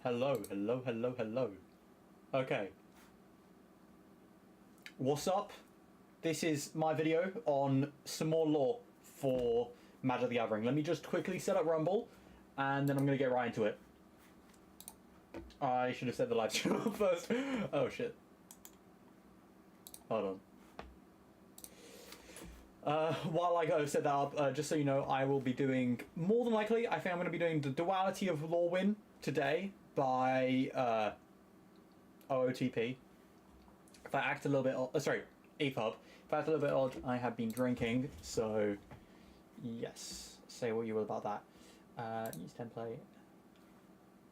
Hello, hello, hello, hello. Okay. What's up? This is my video on some more lore for Magic the Gathering. Let me just quickly set up Rumble, and then I'm going to get right into it. I should have said the live stream up first. Oh shit. Hold on. While I go set that up, just so you know, I will be doing, more than likely, I think I'm going to be doing the Duality of Lorwyn today by OOTP. If I act a little bit odd, sorry, EPUB. If I act a little bit odd, I have been drinking, so yes, say what you will about that. Use template.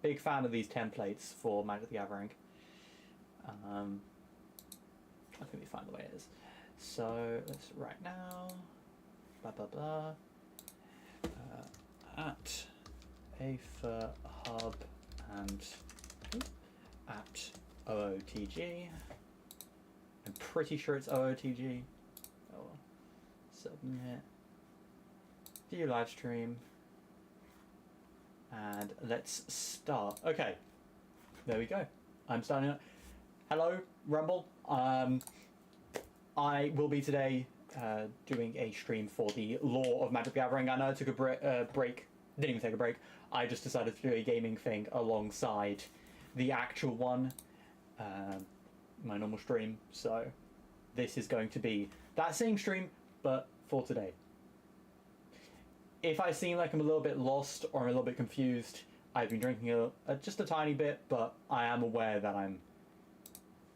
Big fan of these templates for Magic the Gathering. I think we find the way it is. So let's right now, blah blah blah, at a for hub and at OOTG. I'm pretty sure it's OOTG. Oh well. Submit. View live stream. And let's start. Okay. There we go. I'm starting it. Hello, Rumble. I will be today doing a stream for the lore of Magic the Gathering. I know I took a break. Didn't even take a break. I just decided to do a gaming thing alongside the actual one. My normal stream. So this is going to be that same stream, but for today. If I seem like I'm a little bit lost or I'm a little bit confused, I've been drinking just a tiny bit, but I am aware that I'm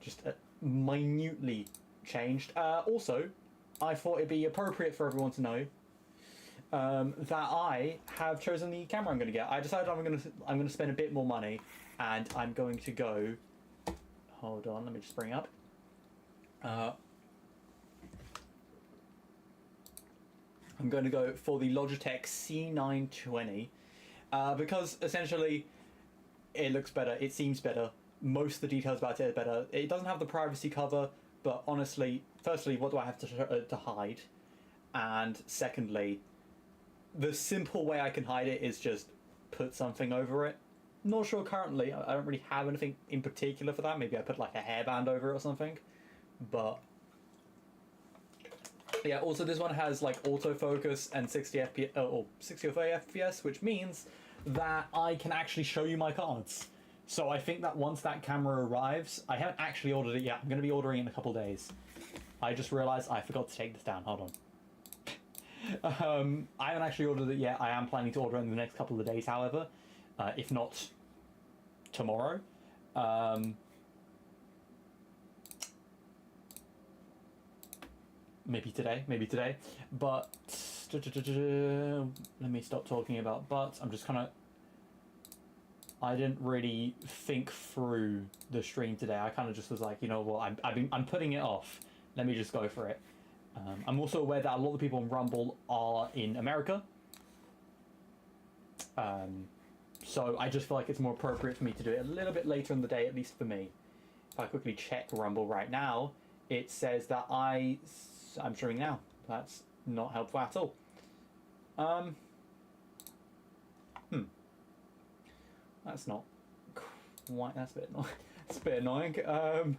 just minutely changed. Also, I thought it'd be appropriate for everyone to know that I have chosen the camera I'm going to get. I decided I'm going to spend a bit more money, and I'm going to go. Hold on, let me just bring it up. I'm going to go for the Logitech C920 because essentially it looks better, it seems better, most of the details about it are better. It doesn't have the privacy cover, but honestly, firstly, what do I have to hide? And secondly, the simple way I can hide it is just put something over it. Not sure currently, I don't really have anything in particular for that. Maybe I put like a hairband over it or something, but yeah, also this one has like autofocus and 60 FPS or 60 or 30 FPS, which means that I can actually show you my cards. So I think that once that camera arrives, I haven't actually ordered it yet. I'm going to be ordering it in a couple days. I just realized I forgot to take this down. Hold on. I haven't actually ordered it yet. I am planning to order it in the next couple of days, however, if not tomorrow. Maybe today, but let me stop talking about buts. I'm just kind of, I didn't really think through the stream today. I kind of just was like, you know what, I'm putting it off. Let me just go for it. I'm also aware that a lot of the people on Rumble are in America. So I just feel like it's more appropriate for me to do it a little bit later in the day, at least for me. If I quickly check Rumble right now, it says that I'm streaming now. That's not helpful at all. That's not quite. That's a bit annoying. It's a bit annoying.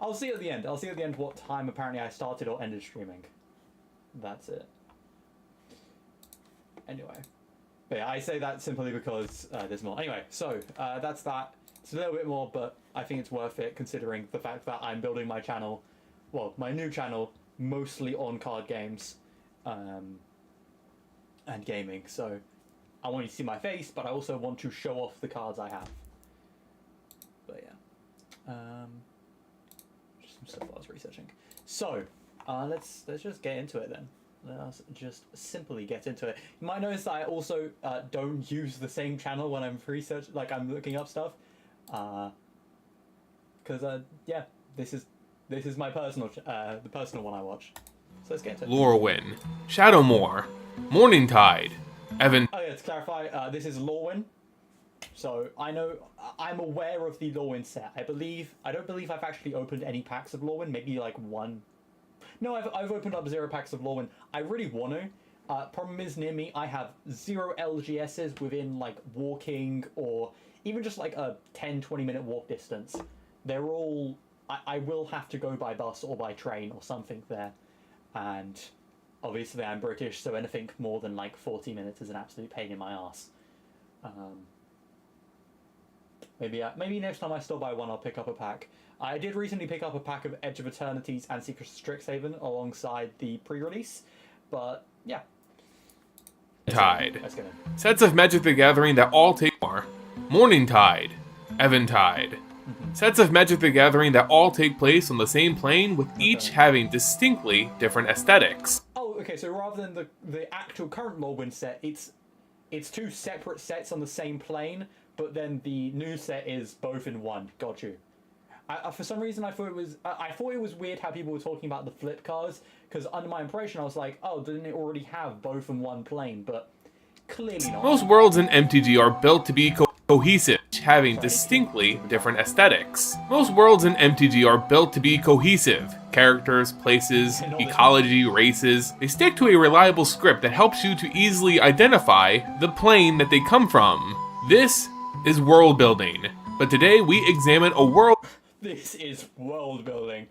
I'll see at the end. I'll see at the end what time apparently I started or ended streaming. That's it. Anyway, but yeah, I say that simply because there's more. Anyway, so that's that. It's a little bit more, but I think it's worth it considering the fact that I'm building my channel, well, my new channel, mostly on card games and gaming. So I want you to see my face, but I also want to show off the cards I have. But yeah, just some stuff I was researching. So let's just get into it then. Let's just simply get into it. You might notice that I also don't use the same channel when I'm researching, like I'm looking up stuff, because yeah, this is my personal, the personal one I watch. So let's get to it. Lorwyn, Shadowmoor, Morningtide, Evan. Oh yeah, to clarify, this is Lorwyn. So I'm aware of the Lorwyn set. I don't believe I've actually opened any packs of Lorwyn. Maybe like one. No, I've opened up 0 packs of Lorwyn. I really want to. Problem is, near me, I have 0 LGSs within like walking or even just like a 10-20 minute walk distance, they're all, I will have to go by bus or by train or something there. And obviously I'm British, so anything more than like 40 minutes is an absolute pain in my ass. Maybe next time I stop by one, I'll pick up a pack. I did recently pick up a pack of Edge of Eternities and Secrets of Strixhaven alongside the pre-release, but yeah. Tide. Let's go. Sets of Magic the Gathering that all take more. Morningtide. Eventide. Sets of Magic the Gathering that all take place on the same plane, with each having distinctly different aesthetics. Oh, okay, so rather than the actual current Lorwyn set, it's two separate sets on the same plane, but then the new set is both in one. Got you. For some reason, I thought it was weird how people were talking about the flip cards, because under my impression, I was like, oh, didn't it already have both in one plane? But clearly not. Most worlds in MTG are built to be cohesive, having distinctly different aesthetics. Most worlds in MTG are built to be cohesive. Characters, places, ecology, races. They stick to a reliable script that helps you to easily identify the plane that they come from. This is world building. But today we examine a world. This is world building.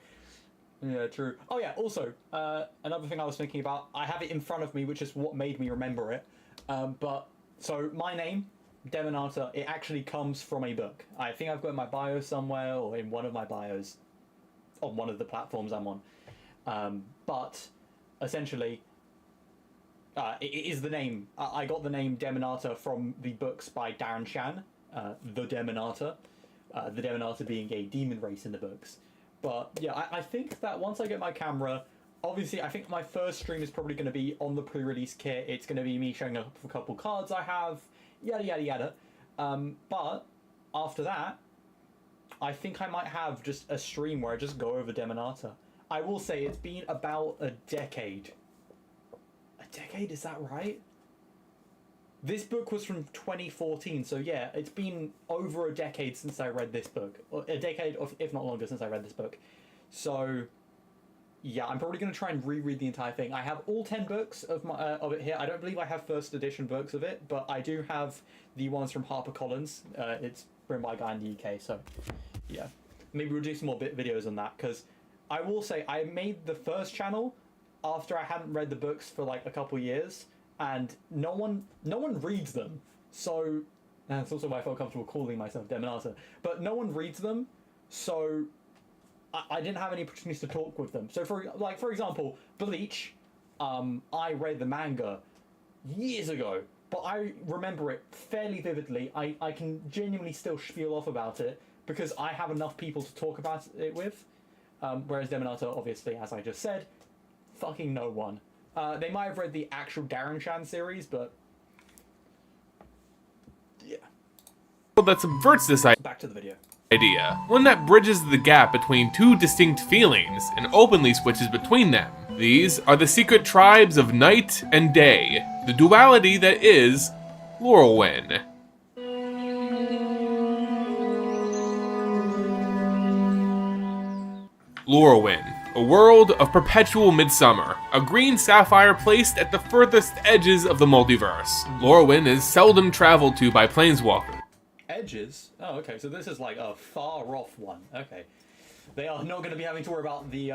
Yeah, true. Oh yeah, also, another thing I was thinking about, I have it in front of me, which is what made me remember it. So my name, Demonata, it actually comes from a book. I think I've got it in my bio somewhere, or in one of my bios, on one of the platforms I'm on. But, essentially, it is the name. I got the name Demonata from the books by Darren Shan, the Demonata. The Demonata being a demon race in the books. But yeah, I think that once I get my camera, obviously I think my first stream is probably going to be on the pre-release kit. It's going to be me showing up a couple cards I have, yada yada yada. But after that, I think I might have just a stream where I just go over Demonata. I will say it's been about a decade. A decade, is that right? This book was from 2014, so yeah, it's been over a decade since I read this book. Or a decade, if not longer, since I read this book. So, yeah, I'm probably going to try and reread the entire thing. I have all 10 books of it here. I don't believe I have first edition books of it, but I do have the ones from HarperCollins. It's written by a guy in the UK, so yeah. Maybe we'll do some more videos on that, because I will say I made the first channel after I hadn't read the books for like a couple years. And no one reads them, so that's also why I felt comfortable calling myself Demonata. But no one reads them, so I didn't have any opportunities to talk with them. So for example, Bleach, I read the manga years ago, but I remember it fairly vividly. I can genuinely still spiel off about it because I have enough people to talk about it with. Whereas Demonata, obviously, as I just said, fucking no one. They might have read the actual Darren Shan series, but yeah. That subverts this Back to the video. idea. One that bridges the gap between two distinct feelings and openly switches between them. These are the secret tribes of night and day, the duality that is Lorwyn. Lorwyn. A world of perpetual midsummer, a green sapphire placed at the furthest edges of the multiverse. Lorwyn is seldom traveled to by planeswalkers. Edges? Oh, okay, so this is like a far-off one. Okay. They are not going to be having to worry about the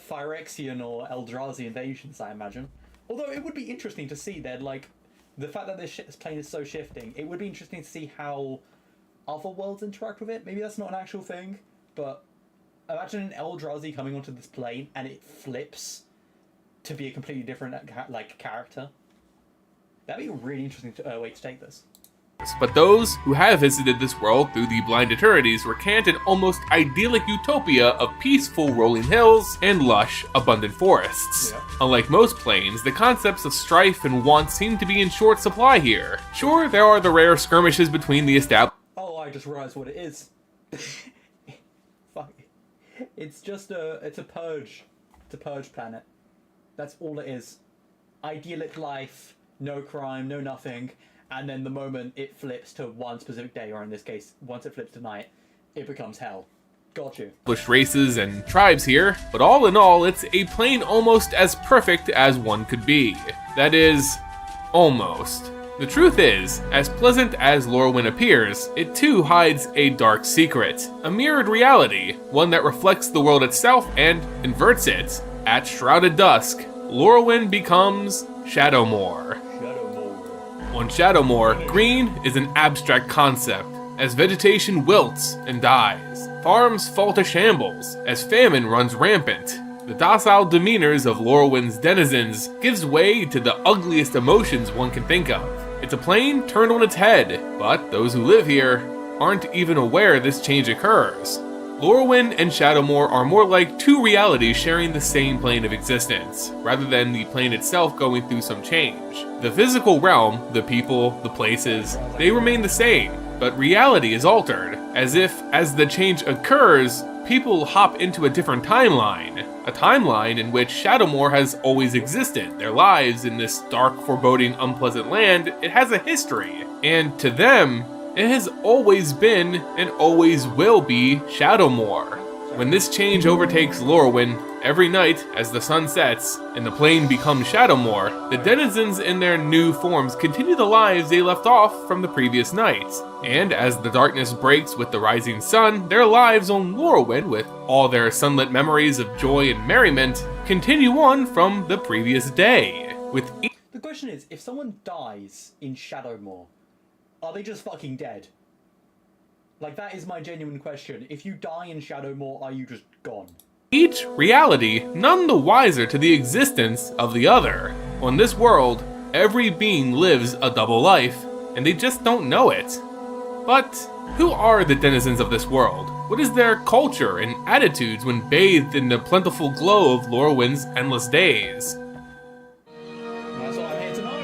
Phyrexian or Eldrazi invasions, I imagine. Although it would be interesting to see that, like, the fact that this plane is so shifting, it would be interesting to see how other worlds interact with it. Maybe that's not an actual thing, but imagine an Eldrazi coming onto this plane and it flips to be a completely different character. That'd be a really interesting way to take this. But those who have visited this world through the Blind Eternities recant an almost idyllic utopia of peaceful rolling hills and lush, abundant forests. Yeah. Unlike most planes, the concepts of strife and want seem to be in short supply here. Sure, there are the rare skirmishes between the established. Oh, I just realized what it is. Fuck. It's just it's a purge. It's a purge planet. That's all it is. Idyllic life, no crime, no nothing. And then the moment it flips to one specific day, or in this case, once it flips to night, it becomes hell. Got you. Races and tribes here, but all in all, it's a plane almost as perfect as one could be. That is, almost. The truth is, as pleasant as Lorwyn appears, it too hides a dark secret. A mirrored reality, one that reflects the world itself and inverts it. At Shrouded Dusk, Lorwyn becomes Shadowmoor. On Shadowmoor, green is an abstract concept, as vegetation wilts and dies. Farms fall to shambles, as famine runs rampant. The docile demeanors of Lorwyn's denizens gives way to the ugliest emotions one can think of. It's a plane turned on its head, but those who live here aren't even aware this change occurs. Lorwyn and Shadowmoor are more like two realities sharing the same plane of existence, rather than the plane itself going through some change. The physical realm, the people, the places, they remain the same, but reality is altered, as if, as the change occurs, people hop into a different timeline. A timeline in which Shadowmoor has always existed. Their lives in this dark, foreboding, unpleasant land, it has a history. And to them, it has always been and always will be Shadowmoor. When this change overtakes Lorwyn, every night as the sun sets and the plane becomes Shadowmoor, the denizens in their new forms continue the lives they left off from the previous night. And as the darkness breaks with the rising sun, their lives on Lorwyn, with all their sunlit memories of joy and merriment, continue on from the previous day. The question is, if someone dies in Shadowmoor, are they just fucking dead? Like, that is my genuine question. If you die in Shadowmoor, are you just gone? Each reality none the wiser to the existence of the other. On this world, every being lives a double life, and they just don't know it. But who are the denizens of this world? What is their culture and attitudes when bathed in the plentiful glow of Lorwyn's endless days? That's what I'm here to know.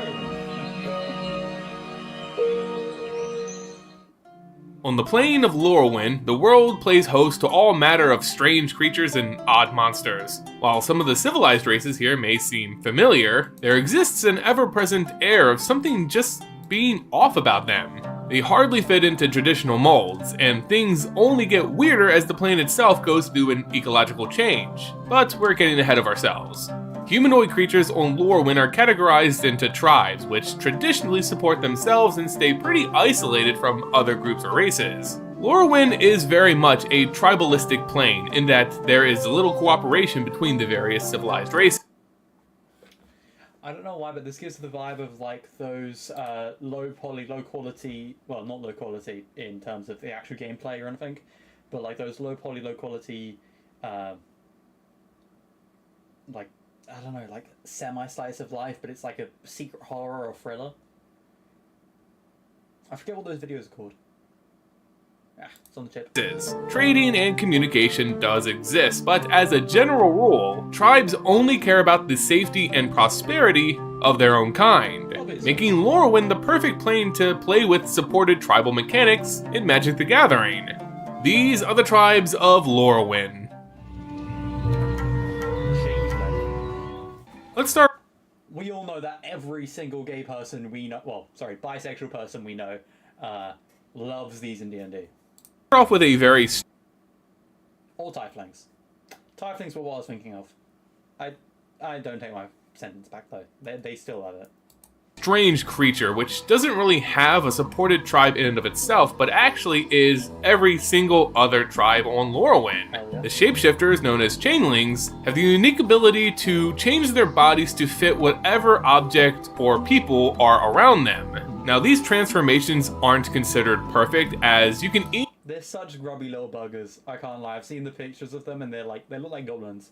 On the plane of Lorwyn, the world plays host to all manner of strange creatures and odd monsters. While some of the civilized races here may seem familiar, there exists an ever-present air of something just being off about them. They hardly fit into traditional molds, and things only get weirder as the plane itself goes through an ecological change. But we're getting ahead of ourselves. Humanoid creatures on Lorwyn are categorized into tribes, which traditionally support themselves and stay pretty isolated from other groups or races. Lorwyn is very much a tribalistic plane, in that there is little cooperation between the various civilized races. I don't know why, but this gives the vibe of like those low quality, well, not low quality in terms of the actual gameplay or anything, but like those low quality, like, I don't know, like semi-slice of life, but it's like a secret horror or thriller. I forget what those videos are called. It's on the tip. Trading and communication does exist, but as a general rule, tribes only care about the safety and prosperity of their own kind, making Lorwyn the perfect plane to play with supported tribal mechanics in Magic the Gathering. These are the tribes of Lorwyn. Let's start. We all know that every single gay person we know, well, sorry, bisexual person we know, loves these in D&D. Off with a very All tieflings. Tieflings were what I was thinking of. I don't take my sentence back though. They still love it. strange creature, which doesn't really have a supported tribe in and of itself, but actually is every single other tribe on Lorwyn. The shapeshifters, known as changelings, have the unique ability to change their bodies to fit whatever object or people are around them. Now, these transformations aren't considered perfect, as you can They're such grubby little buggers, I can't lie. I've seen the pictures of them and they look like goblins.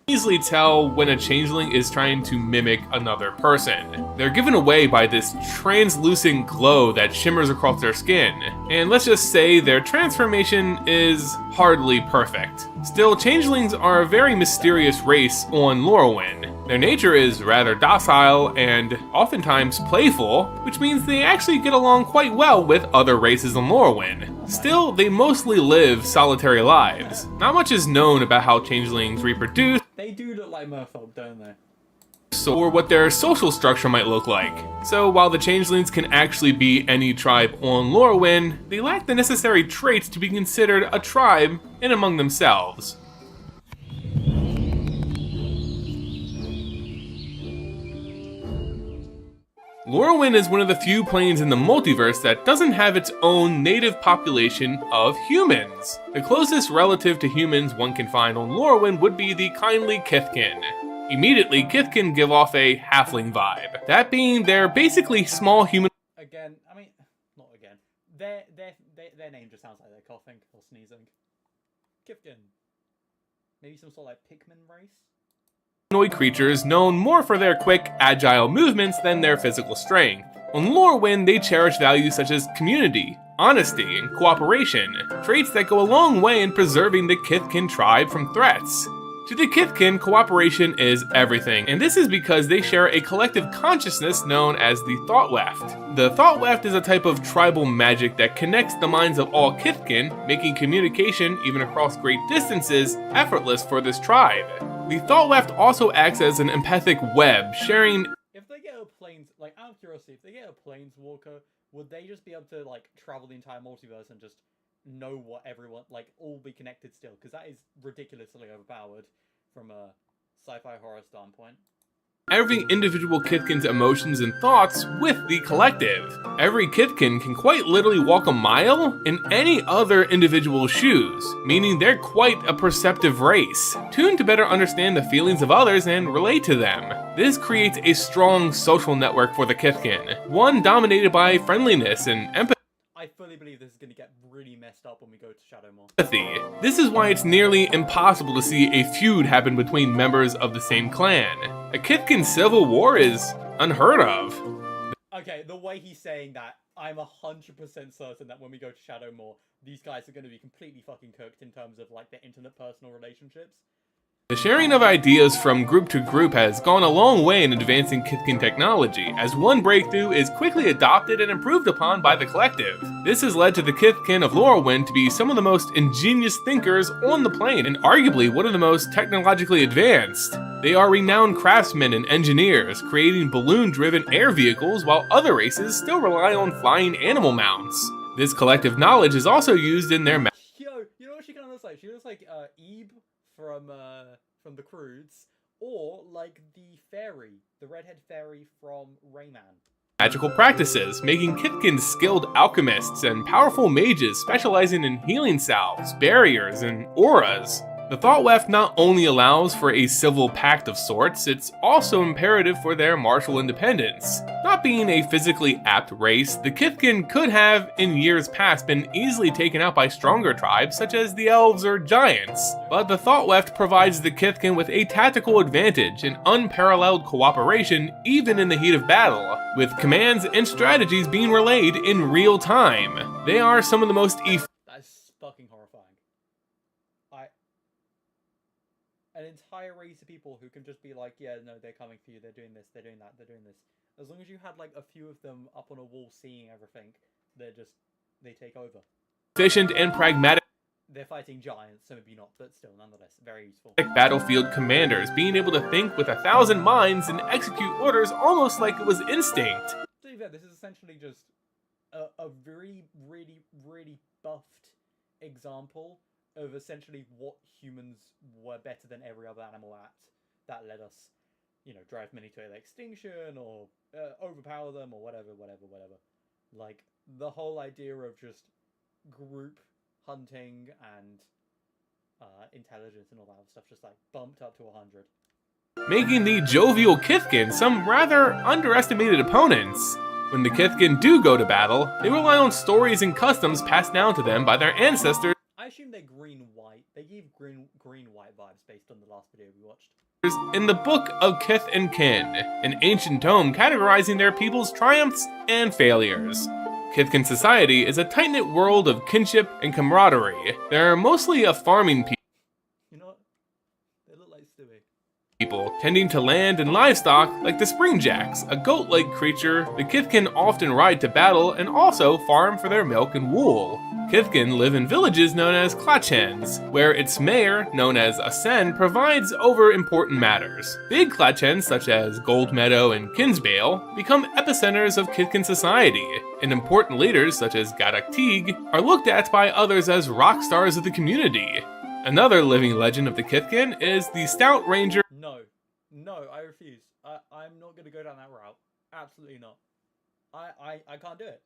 easily tell when a changeling is trying to mimic another person. They're given away by this translucent glow that shimmers across their skin, and let's just say their transformation is hardly perfect. Still, changelings are a very mysterious race on Lorwyn. Their nature is rather docile and oftentimes playful, which means they actually get along quite well with other races on Lorwyn. Still, they mostly live solitary lives. Not much is known about how changelings reproduce, They do look like merfolk, don't they? or what their social structure might look like. So while the changelings can actually be any tribe on Lorwyn, they lack the necessary traits to be considered a tribe in among themselves. Lorwyn is one of the few planes in the multiverse that doesn't have its own native population of humans. The closest relative to humans one can find on Lorwyn would be the kindly Kithkin. Immediately, Kithkin give off a halfling vibe. That being, they're basically small human. Again, I mean, not again. Their name just sounds like they're coughing or sneezing. Kithkin. Maybe some sort of like Pikmin race? Humanoid creatures known more for their quick, agile movements than their physical strength. On Lorwyn, they cherish values such as community, honesty, and cooperation, traits that go a long way in preserving the Kithkin tribe from threats. To the Kithkin, cooperation is everything, and this is because they share a collective consciousness known as the Thought Weft. The Thought Weft is a type of tribal magic that connects the minds of all Kithkin, making communication, even across great distances, effortless for this tribe. The Thought Weft also acts as an empathic web, sharing. If they get a planes, like, out of curiosity, if they get a planeswalker, would they just be able to, like, travel the entire multiverse and just know what everyone, like, all be connected still? Because that is ridiculously overpowered from a sci-fi horror standpoint. Every individual Kithkin's emotions and thoughts with the collective. Every Kithkin can quite literally walk a mile in any other individual's shoes, meaning they're quite a perceptive race, tuned to better understand the feelings of others and relate to them. This creates a strong social network for the Kithkin, one dominated by friendliness and empathy. I fully believe this is going to get really messed up when we go to Shadowmoor. This is why it's nearly impossible to see a feud happen between members of the same clan. A Kithkin civil war is unheard of. Okay, the way he's saying that, I'm 100% certain that when we go to Shadowmoor, these guys are going to be completely fucking cooked in terms of, like, their intimate personal relationships. The sharing of ideas from group to group has gone a long way in advancing Kithkin technology, as one breakthrough is quickly adopted and improved upon by the collective. This has led to the Kithkin of Lorwyn to be some of the most ingenious thinkers on the plane, and arguably one of the most technologically advanced. They are renowned craftsmen and engineers, creating balloon-driven air vehicles while other races still rely on flying animal mounts. This collective knowledge is also used in their Yo, you know what she kind of looks like? She looks like Eve from the Croods, or like the fairy, the redhead fairy from Rayman. magical practices, making Kithkin skilled alchemists and powerful mages specializing in healing salves, barriers, and auras. The Thought Weft not only allows for a civil pact of sorts, it's also imperative for their martial independence. Not being a physically apt race, the Kithkin could have, in years past, been easily taken out by stronger tribes such as the elves or giants. But the Thought Weft provides the Kithkin with a tactical advantage and unparalleled cooperation even in the heat of battle, with commands and strategies being relayed in real time. They are some of the most That's fucking horrifying. An entire race of people who can just be like, yeah, no, they're coming for you, they're doing this, they're doing that, they're doing this. As long as you had like a few of them up on a wall seeing everything, they take over. efficient and pragmatic They're fighting giants, so maybe not, but still, nonetheless, very useful. battlefield commanders, being able to think with 1,000 minds and execute orders almost like it was instinct. To be fair, this is essentially just a very, really, really buffed example of essentially what humans were better than every other animal at, that led us, you know, drive many to their extinction or overpower them or whatever. Like, the whole idea of just group hunting and intelligence and all that other stuff just like bumped up to 100. Making the jovial Kithkin some rather underestimated opponents. When the Kithkin do go to battle, they rely on stories and customs passed down to them by their ancestors I assume they're green-white. They gave green-white vibes based on the last video we watched. in the Book of Kith and Kin, an ancient tome categorizing their people's triumphs and failures. Kithkin society is a tight-knit world of kinship and camaraderie. They're mostly a farming people. You know what? They look like Stewie. People tending to land and livestock like the Springjacks, a goat-like creature the Kithkin often ride to battle and also farm for their milk and wool. Kithkin live in villages known as Klachens, where its mayor, known as Asen, provides over important matters. Big Klachens such as Gold Meadow and Kinsbale become epicenters of Kithkin society, and important leaders such as Gadak Teague are looked at by others as rock stars of the community. Another living legend of the Kithkin is the Stout Ranger. No, I refuse. I'm not going to go down that route. Absolutely not. I can't do it.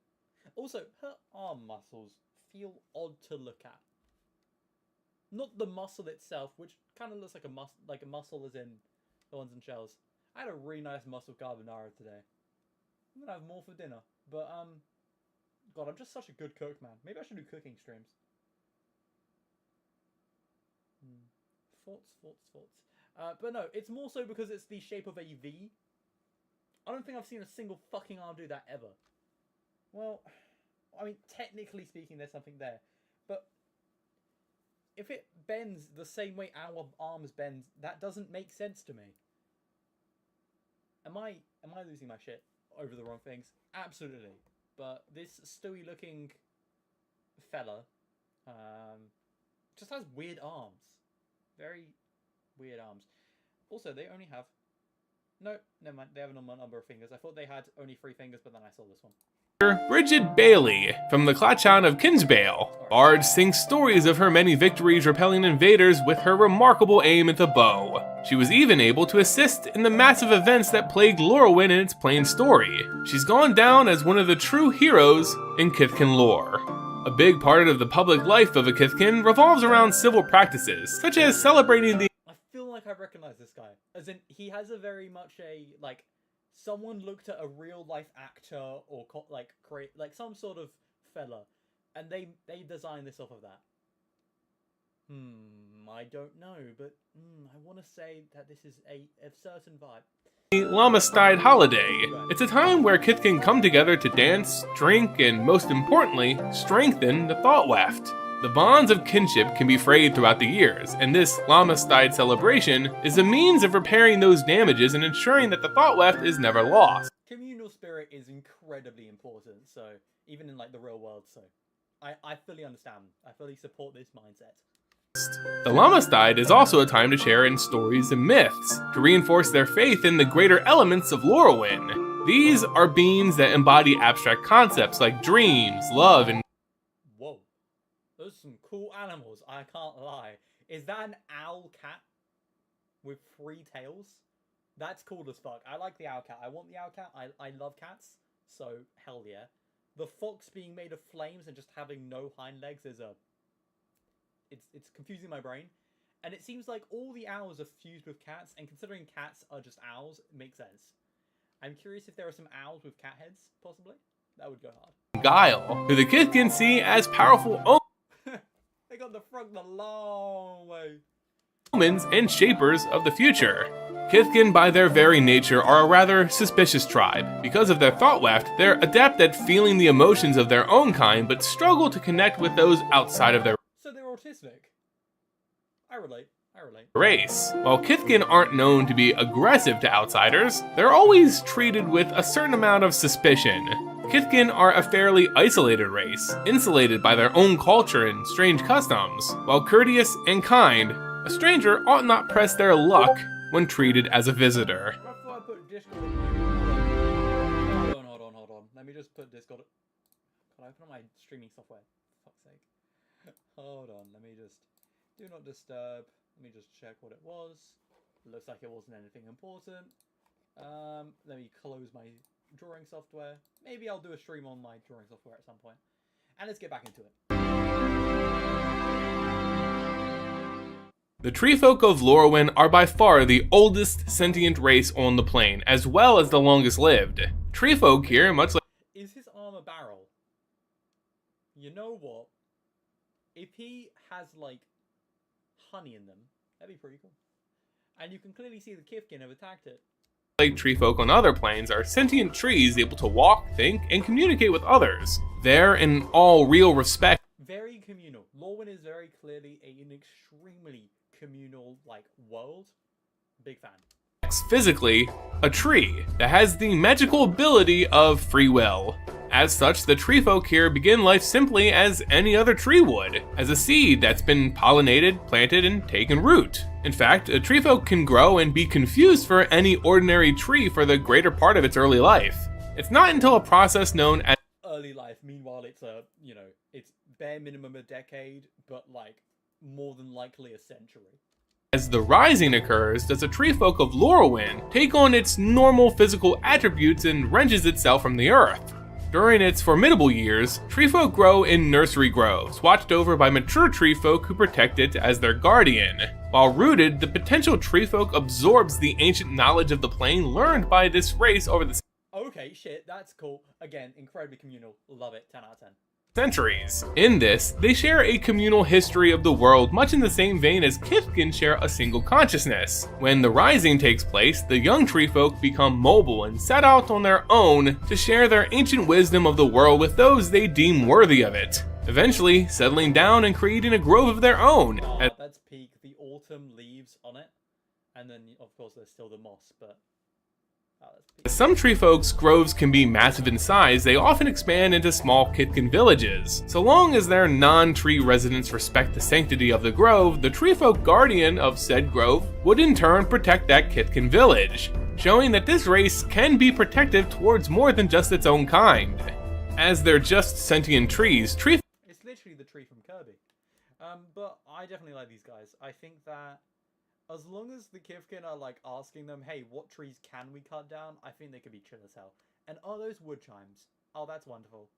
Also, her arm muscles feel odd to look at. Not the muscle itself, which kind of looks like a muscle as in the ones in shells. I had a really nice muscle carbonara today. I'm gonna have more for dinner. But God, I'm just such a good cook, man. Maybe I should do cooking streams. Thoughts. But no, it's more so because it's the shape of a V. I don't think I've seen a single fucking arm do that ever. Well, I mean, technically speaking, there's something there. But if it bends the same way our arms bend, that doesn't make sense to me. Am I losing my shit over the wrong things? Absolutely. But this stewy looking fella just has weird arms. Very weird arms. Also, they only have... No, never mind. They have a number of fingers. I thought they had only 3 fingers, but then I saw this one. Bridget Bailey, from the Clachan of Kinsbale. Bard sings stories of her many victories repelling invaders with her remarkable aim at the bow. She was even able to assist in the massive events that plagued Lorwyn in its plain story. She's gone down as one of the true heroes in Kithkin lore. A big part of the public life of a Kithkin revolves around civil practices, such as celebrating the... I feel like I recognize this guy. As in, he has a very much a, like... Someone looked at a real life actor or create like some sort of fella, and they designed this off of that. I don't know, but I want to say that this is a certain vibe. Lamastide holiday. It's a time where Kithkin come together to dance, drink, and most importantly, strengthen the thought weft. The bonds of kinship can be frayed throughout the years, and this Lamastide celebration is a means of repairing those damages and ensuring that the thought weft is never lost. Communal spirit is incredibly important, so even in like the real world, so I fully understand. I fully support this mindset. The Lamastide is also a time to share in stories and myths, to reinforce their faith in the greater elements of Lorwyn. These are beings that embody abstract concepts like dreams, love, and... Whoa. Those are some cool animals, I can't lie. Is that an owl cat with 3 tails? That's cool as fuck. I like the owl cat. I want the owl cat. I love cats, so hell yeah. The fox being made of flames and just having no hind legs is a... It's confusing my brain. And it seems like all the owls are fused with cats, and considering cats are just owls, it makes sense. I'm curious if there are some owls with cat heads, possibly. That would go hard. Guile, who the Kithkin see as powerful They got the frog the long way. omens and shapers of the future. Kithkin, by their very nature, are a rather suspicious tribe. Because of their thought weft, they're adept at feeling the emotions of their own kind, but struggle to connect with those outside of their So they're autistic. I relate. race. While Kithkin aren't known to be aggressive to outsiders, they're always treated with a certain amount of suspicion. Kithkin are a fairly isolated race, insulated by their own culture and strange customs. While courteous and kind, a stranger ought not press their luck when treated as a visitor. Before I put Discord... Hold on. Let me just put Discord... Can I open my streaming software? For fuck's sake. Hold on, let me just... Do not disturb. Let me just check what it was. Looks like it wasn't anything important. Let me close my drawing software. Maybe I'll do a stream on my drawing software at some point. And let's get back into it. The treefolk of Lorwyn are by far the oldest sentient race on the plane, as well as the longest lived. Treefolk here, much like... Is his arm a barrel? You know what? If he has, like, honey in them, that'd be pretty cool. And you can clearly see the Kithkin have attacked it. Like treefolk on other planes are sentient trees able to walk, think, and communicate with others. They're, in all real respect, Very communal. Lorwyn is very clearly an extremely communal, like, world. Big fan. physically a tree that has the magical ability of free will. As such, the treefolk here begin life simply as any other tree would, as a seed that's been pollinated, planted, and taken root. In fact, a treefolk can grow and be confused for any ordinary tree for the greater part of its early life. It's not until a process known as early life, meanwhile it's it's bare minimum a decade, but like more than likely a century. As the rising occurs, does a tree folk of Lorwyn take on its normal physical attributes and wrenches itself from the earth. During its formidable years, tree folk grow in nursery groves, watched over by mature tree folk who protect it as their guardian. While rooted, the potential tree folk absorbs the ancient knowledge of the plane learned by this race over the Okay, shit, that's cool. Again, incredibly communal. Love it. 10 out of 10. centuries. In this, they share a communal history of the world much in the same vein as Kithkin share a single consciousness. When the rising takes place, the young tree folk become mobile and set out on their own to share their ancient wisdom of the world with those they deem worthy of it, eventually settling down and creating a grove of their own. Oh, that's peak. The autumn leaves on it, and then of course there's still the moss, but as some tree folks' groves can be massive in size, they often expand into small Kitkin villages. So long as their non-tree residents respect the sanctity of the grove, the tree folk guardian of said grove would in turn protect that Kitkin village, showing that this race can be protective towards more than just its own kind. As they're just sentient trees, it's literally the tree from Kirby. But I definitely like these guys. I think that as long as the Kithkin are like asking them, hey, what trees can we cut down? I think they could be chill as hell. And are those wood chimes? Oh, that's wonderful.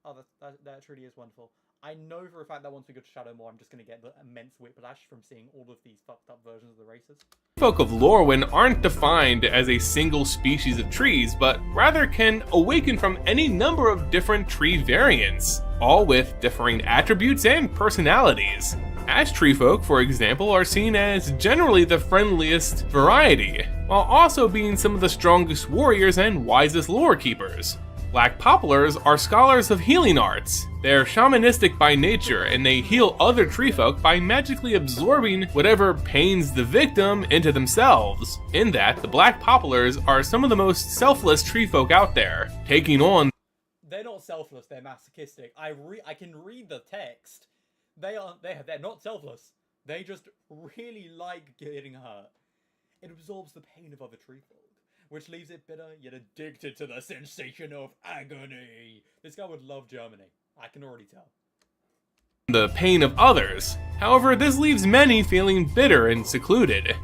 Oh, that truly is wonderful. I know for a fact that once we go to Shadowmoor, I'm just going to get the immense whiplash from seeing all of these fucked up versions of the races. Folk of Lorwyn aren't defined as a single species of trees, but rather can awaken from any number of different tree variants, all with differing attributes and personalities. Ash tree folk, for example, are seen as generally the friendliest variety, while also being some of the strongest warriors and wisest lore keepers. Black poplars are scholars of healing arts. They're shamanistic by nature, and they heal other tree folk by magically absorbing whatever pains the victim into themselves. In that, the black poplars are some of the most selfless tree folk out there, taking on. They're not selfless, they're masochistic. I can read the text. They're not selfless. They just really like getting hurt. It absorbs the pain of other tree folk, which leaves it bitter yet addicted to the sensation of agony. This guy would love Germany. I can already tell. The pain of others. However, this leaves many feeling bitter and secluded.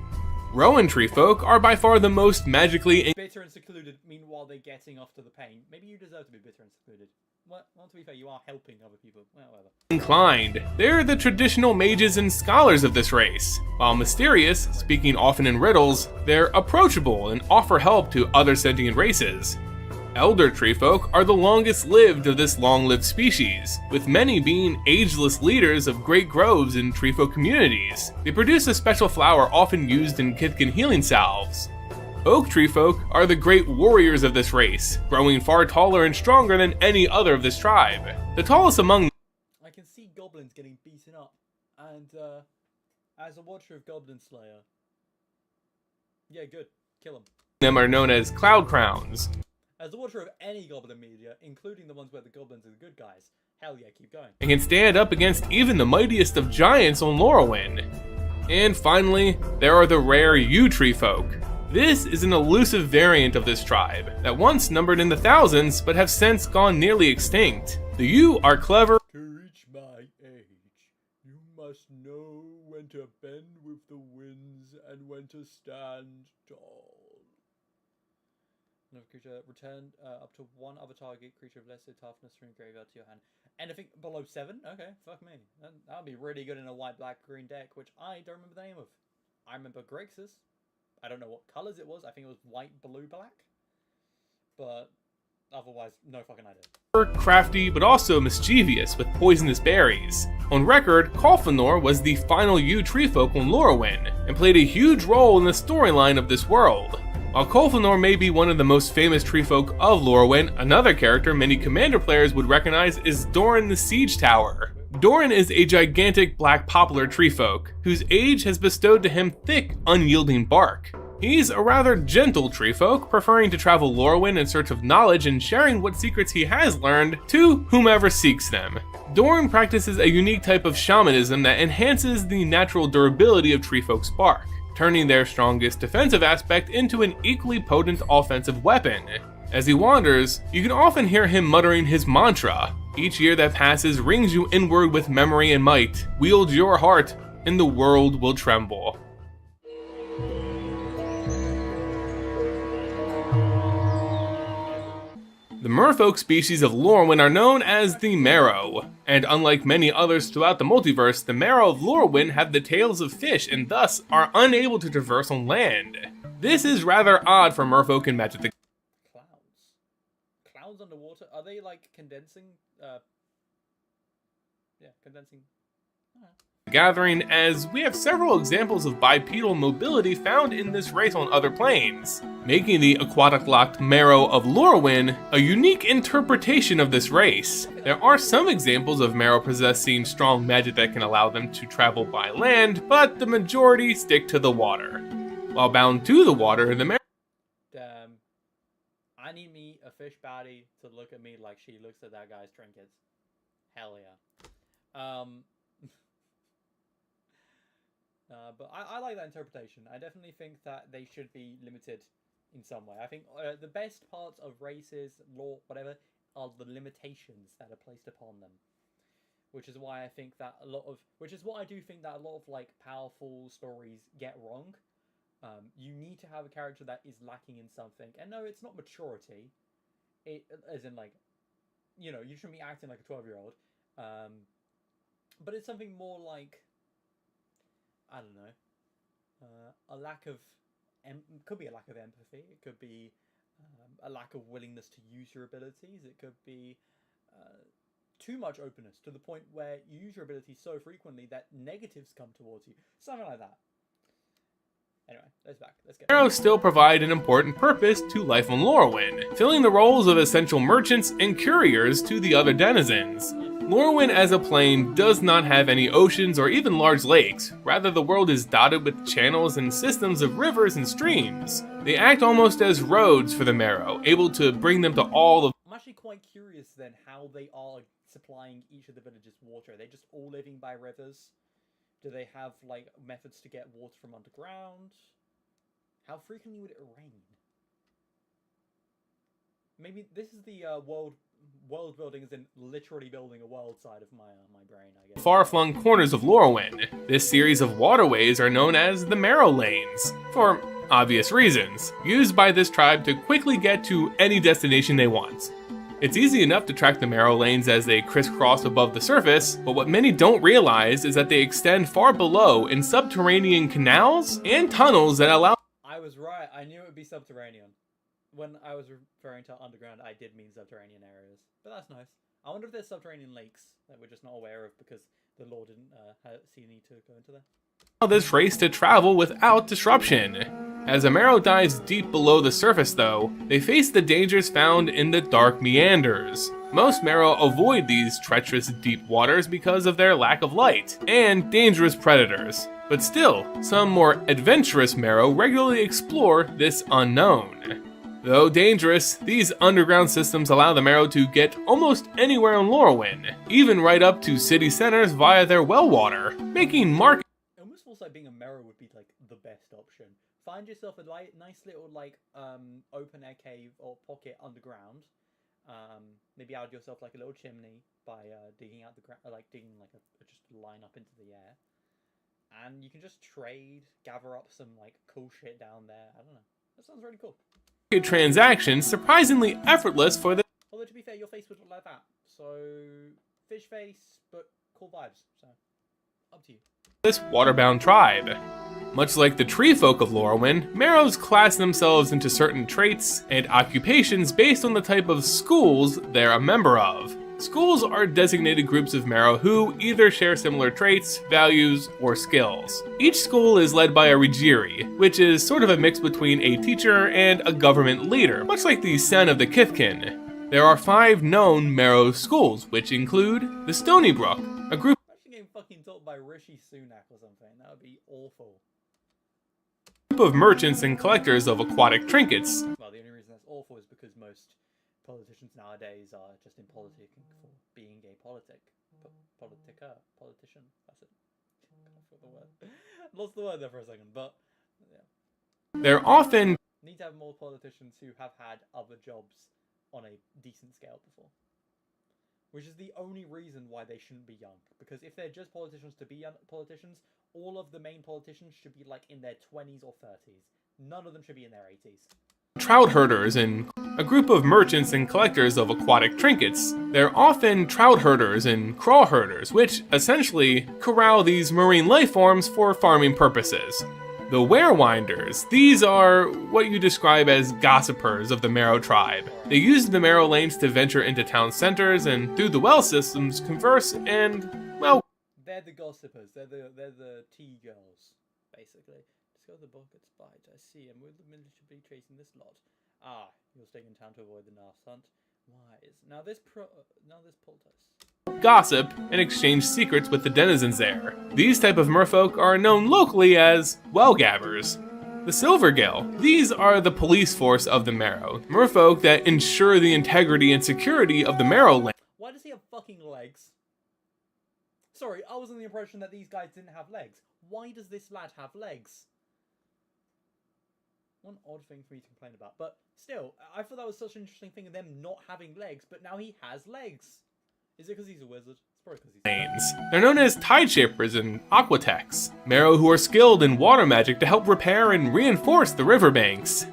Rowan tree folk are by far the most magically bitter and secluded, meanwhile they're getting off to the pain. Maybe you deserve to be bitter and secluded. Well, to be fair, you are helping other people. Well, whatever. Inclined. They're the traditional mages and scholars of this race. While mysterious, speaking often in riddles, they're approachable and offer help to other sentient races. Elder tree folk are the longest lived of this long-lived species, with many being ageless leaders of great groves and tree folk communities. They produce a special flower often used in Kitkin healing salves. Oak tree folk are the great warriors of this race, growing far taller and stronger than any other of this tribe. The tallest among I can see goblins getting beaten up, and as a watcher of Goblin Slayer, yeah, good, kill them are known as Cloud Crowns. As a watcher of any goblin media, including the ones where the goblins are the good guys, hell yeah, keep going. And can stand up against even the mightiest of giants on Lorwyn. And finally, there are the rare yew tree folk. This is an elusive variant of this tribe that once numbered in the thousands but have since gone nearly extinct. The yew are clever. To reach my age, you must know when to bend with the winds and when to stand tall. Another creature, return up to one other target creature of lesser toughness from your graveyard to your hand. Anything below 7? Okay, fuck me. That would be really good in a white, black, green deck, which I don't remember the name of. I remember Grixis. I don't know what colours it was. I think it was white, blue, black. But otherwise, no fucking idea. Crafty, but also mischievous with poisonous berries. On record, Kolfanor was the final yew tree folk on Lorwyn, and played a huge role in the storyline of this world. While Kolfanor may be one of the most famous tree folk of Lorwyn, another character many Commander players would recognize is Doran the Siege Tower. Doran is a gigantic black poplar tree folk, whose age has bestowed to him thick, unyielding bark. He's a rather gentle tree folk, preferring to travel Lorwyn in search of knowledge and sharing what secrets he has learned to whomever seeks them. Doran practices a unique type of shamanism that enhances the natural durability of tree folk's bark, turning their strongest defensive aspect into an equally potent offensive weapon. As he wanders, you can often hear him muttering his mantra. Each year that passes rings you inward with memory and might. Wield your heart, and the world will tremble. The merfolk species of Lorwyn are known as the Marrow, and unlike many others throughout the multiverse, the Marrow of Lorwyn have the tails of fish and thus are unable to traverse on land. This is rather odd for merfolk in Magic the Clouds underwater? Are they like condensing? Yeah, condensing. Gathering, as we have several examples of bipedal mobility found in this race on other planes, making the aquatic-locked Marrow of Lorwyn a unique interpretation of this race. There are some examples of Marrow possessing strong magic that can allow them to travel by land, but the majority stick to the water. While bound to the water, the Marrow... Damn. I need me a fish baddie to look at me like she looks at that guy's trinkets. Hell yeah. But I like that interpretation. I definitely think that they should be limited in some way. I think the best parts of races, law, whatever, are the limitations that are placed upon them. Which is why I think that which is what I do think that a lot of like powerful stories get wrong. You need to have a character that is lacking in something. And no, it's not maturity. As in like, you know, you shouldn't be acting like a 12-year-old. But it's something more like, I don't know, a lack of, could be a lack of empathy, it could be a lack of willingness to use your abilities, it could be too much openness to the point where you use your abilities so frequently that negatives come towards you, something like that. Anyway, let's get Marrow still provide an important purpose to life on Lorwyn, filling the roles of essential merchants and couriers to the other denizens. Lorwyn as a plane does not have any oceans or even large lakes. Rather, the world is dotted with channels and systems of rivers and streams. They act almost as roads for the Marrow, able to bring them to all of... I'm actually quite curious then how they are supplying each of the villages water. Are they just all living by rivers? Do they have like methods to get water from underground? How frequently would it rain? Maybe this is the world building, as in literally building a world side of my brain, I guess. Far-flung corners of Lorwyn. This series of waterways are known as the Marrow Lanes, for obvious reasons, used by this tribe to quickly get to any destination they want. It's easy enough to track the Marrow Lanes as they crisscross above the surface, but what many don't realize is that they extend far below in subterranean canals and tunnels that allow... I was right, I knew it would be subterranean. When I was referring to underground, I did mean subterranean areas. But that's nice. I wonder if there's subterranean lakes that we're just not aware of because the law didn't see a need to go into there. This race to travel without disruption. As a Marrow dives deep below the surface though, they face the dangers found in the dark meanders. Most Marrow avoid these treacherous deep waters because of their lack of light and dangerous predators. But still, some more adventurous Marrow regularly explore this unknown. Though dangerous, these underground systems allow the Marrow to get almost anywhere in Lorwyn, even right up to city centers via their well water, making market... It almost feels like being a Marrow would be like the best option. Find yourself a nice little like open air cave or pocket underground. Maybe add yourself like a little chimney by digging out the ground, like digging like just a line up into the air, and you can just trade, gather up some like cool shit down there. I don't know. That sounds really cool. Transactions surprisingly effortless for the... Although to be fair, your face would look like that. So fish face, but cool vibes. So up to you. This waterbound tribe. Much like the tree folk of Lorwyn, Marrows class themselves into certain traits and occupations based on the type of schools they're a member of. Schools are designated groups of Marrow who either share similar traits, values, or skills. Each school is led by a Regiri, which is sort of a mix between a teacher and a government leader, much like the Sen of the Kithkin. There are 5 known Marrow schools, which include the Stony Brook, a group getting fucking taught by Rishi Sunak or something. That would be awful. Of merchants and collectors of aquatic trinkets. Well, the only reason that's awful is because most politicians nowadays are just in politicking for being a politician. That's it. The word. Lost the word there for a second, but yeah. They're often need to have more politicians who have had other jobs on a decent scale before. Which is the only reason why they shouldn't be young. Because if they're just politicians to be young politicians, all of the main politicians should be like in their 20s or 30s. None of them should be in their 80s. trout herders and a group of merchants and collectors of aquatic trinkets. They're often trout herders and craw herders, which essentially corral these marine life forms for farming purposes. The werewinders, these are what you describe as gossipers of the Marrow tribe. They use the Marrow lanes to venture into town centers and through the well systems converse and, well... They're the gossipers, they're the tea girls, basically. Let's go to the bucket's bite, I see, and will the military be chasing this lot? Ah, you're staying in town to avoid the Narf's hunt. Wise. Now this poultice. Gossip and exchange secrets with the denizens there. These type of merfolk are known locally as well-gabbers. The Silvergill. These are the police force of the Marrow. Merfolk that ensure the integrity and security of the Marrow land. Why does he have fucking legs? Sorry, I was under the impression that these guys didn't have legs. Why does this lad have legs? One odd thing for me to complain about, but still, I thought that was such an interesting thing of them not having legs, but now he has legs. Is it because he's a wizard? It's probably because he's lanes. They're known as tide shapers and aquatechs, Marrow who are skilled in water magic to help repair and reinforce the riverbanks.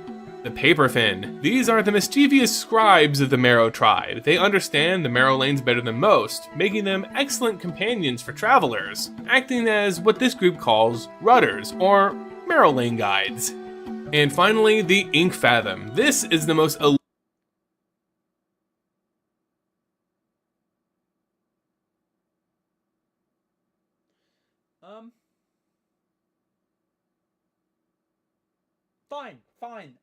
The Paperfin. These are the mischievous scribes of the Marrow tribe. They understand the Marrow lanes better than most, making them excellent companions for travelers, acting as what this group calls rudders, or Marrow lane guides. And finally, the Ink Fathom. This is the most Fine.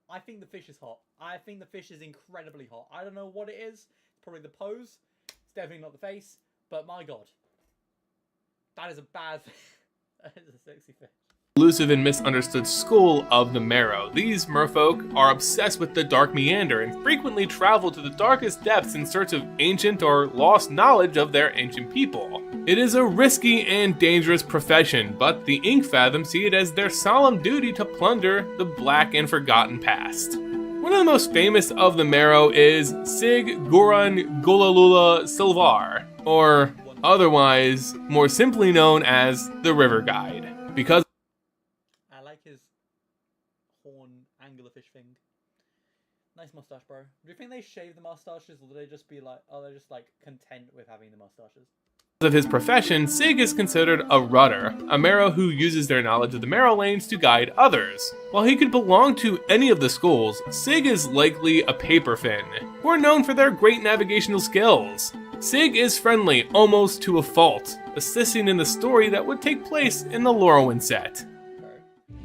I think the fish is hot. I think the fish is incredibly hot. I don't know what it is. It's probably the pose. It's definitely not the face. But my god. That is a bad thing. That is a sexy fish. Elusive and misunderstood school of the Marrow. These merfolk are obsessed with the Dark Meander and frequently travel to the darkest depths in search of ancient or lost knowledge of their ancient people. It is a risky and dangerous profession, but the Ink Fathom see it as their solemn duty to plunder the black and forgotten past. One of the most famous of the Marrow is Sig Goran Golalula Silvar, or otherwise more simply known as the River Guide, because his horn anglerfish thing. Nice mustache, bro. Do you think they shave the mustaches, or do they just be like, oh, they're just like content with having the mustaches? Of his profession, Sig is considered a rudder, a Marrow who uses their knowledge of the Marrow lanes to guide others. While he could belong to any of the schools, Sig is likely a Paperfin, who are known for their great navigational skills. Sig is friendly almost to a fault, assisting in the story that would take place in the Lorwyn set.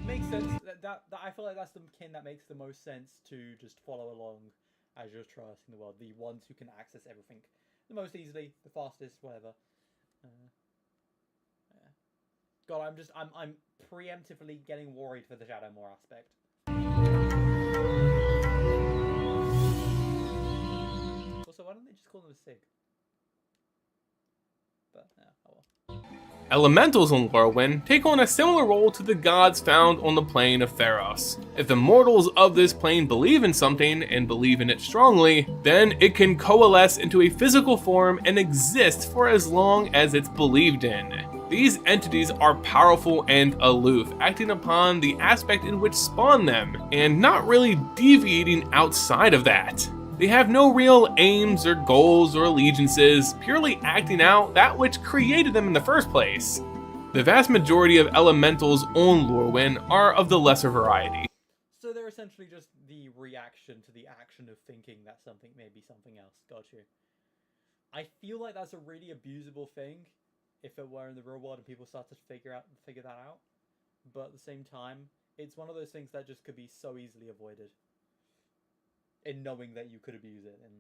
Makes sense. That I feel like that's the kin that makes the most sense to just follow along as you're traversing the world. The ones who can access everything the most easily, the fastest, whatever. Yeah. God, I'm preemptively getting worried for the Shadowmoor aspect. Also, why don't they just call them a Sig? But yeah, oh well. Elementals in Lorwyn take on a similar role to the gods found on the plane of Theros. If the mortals of this plane believe in something and believe in it strongly, then it can coalesce into a physical form and exist for as long as it's believed in. These entities are powerful and aloof, acting upon the aspect in which spawned them, and not really deviating outside of that. They have no real aims or goals or allegiances, purely acting out that which created them in the first place. The vast majority of elementals on Lorwyn are of the lesser variety. So they're essentially just the reaction to the action of thinking that something may be something else. Got you. I feel like that's a really abusable thing if it were in the real world and people start to figure that out. But at the same time, it's one of those things that just could be so easily avoided. In knowing that you could abuse it, and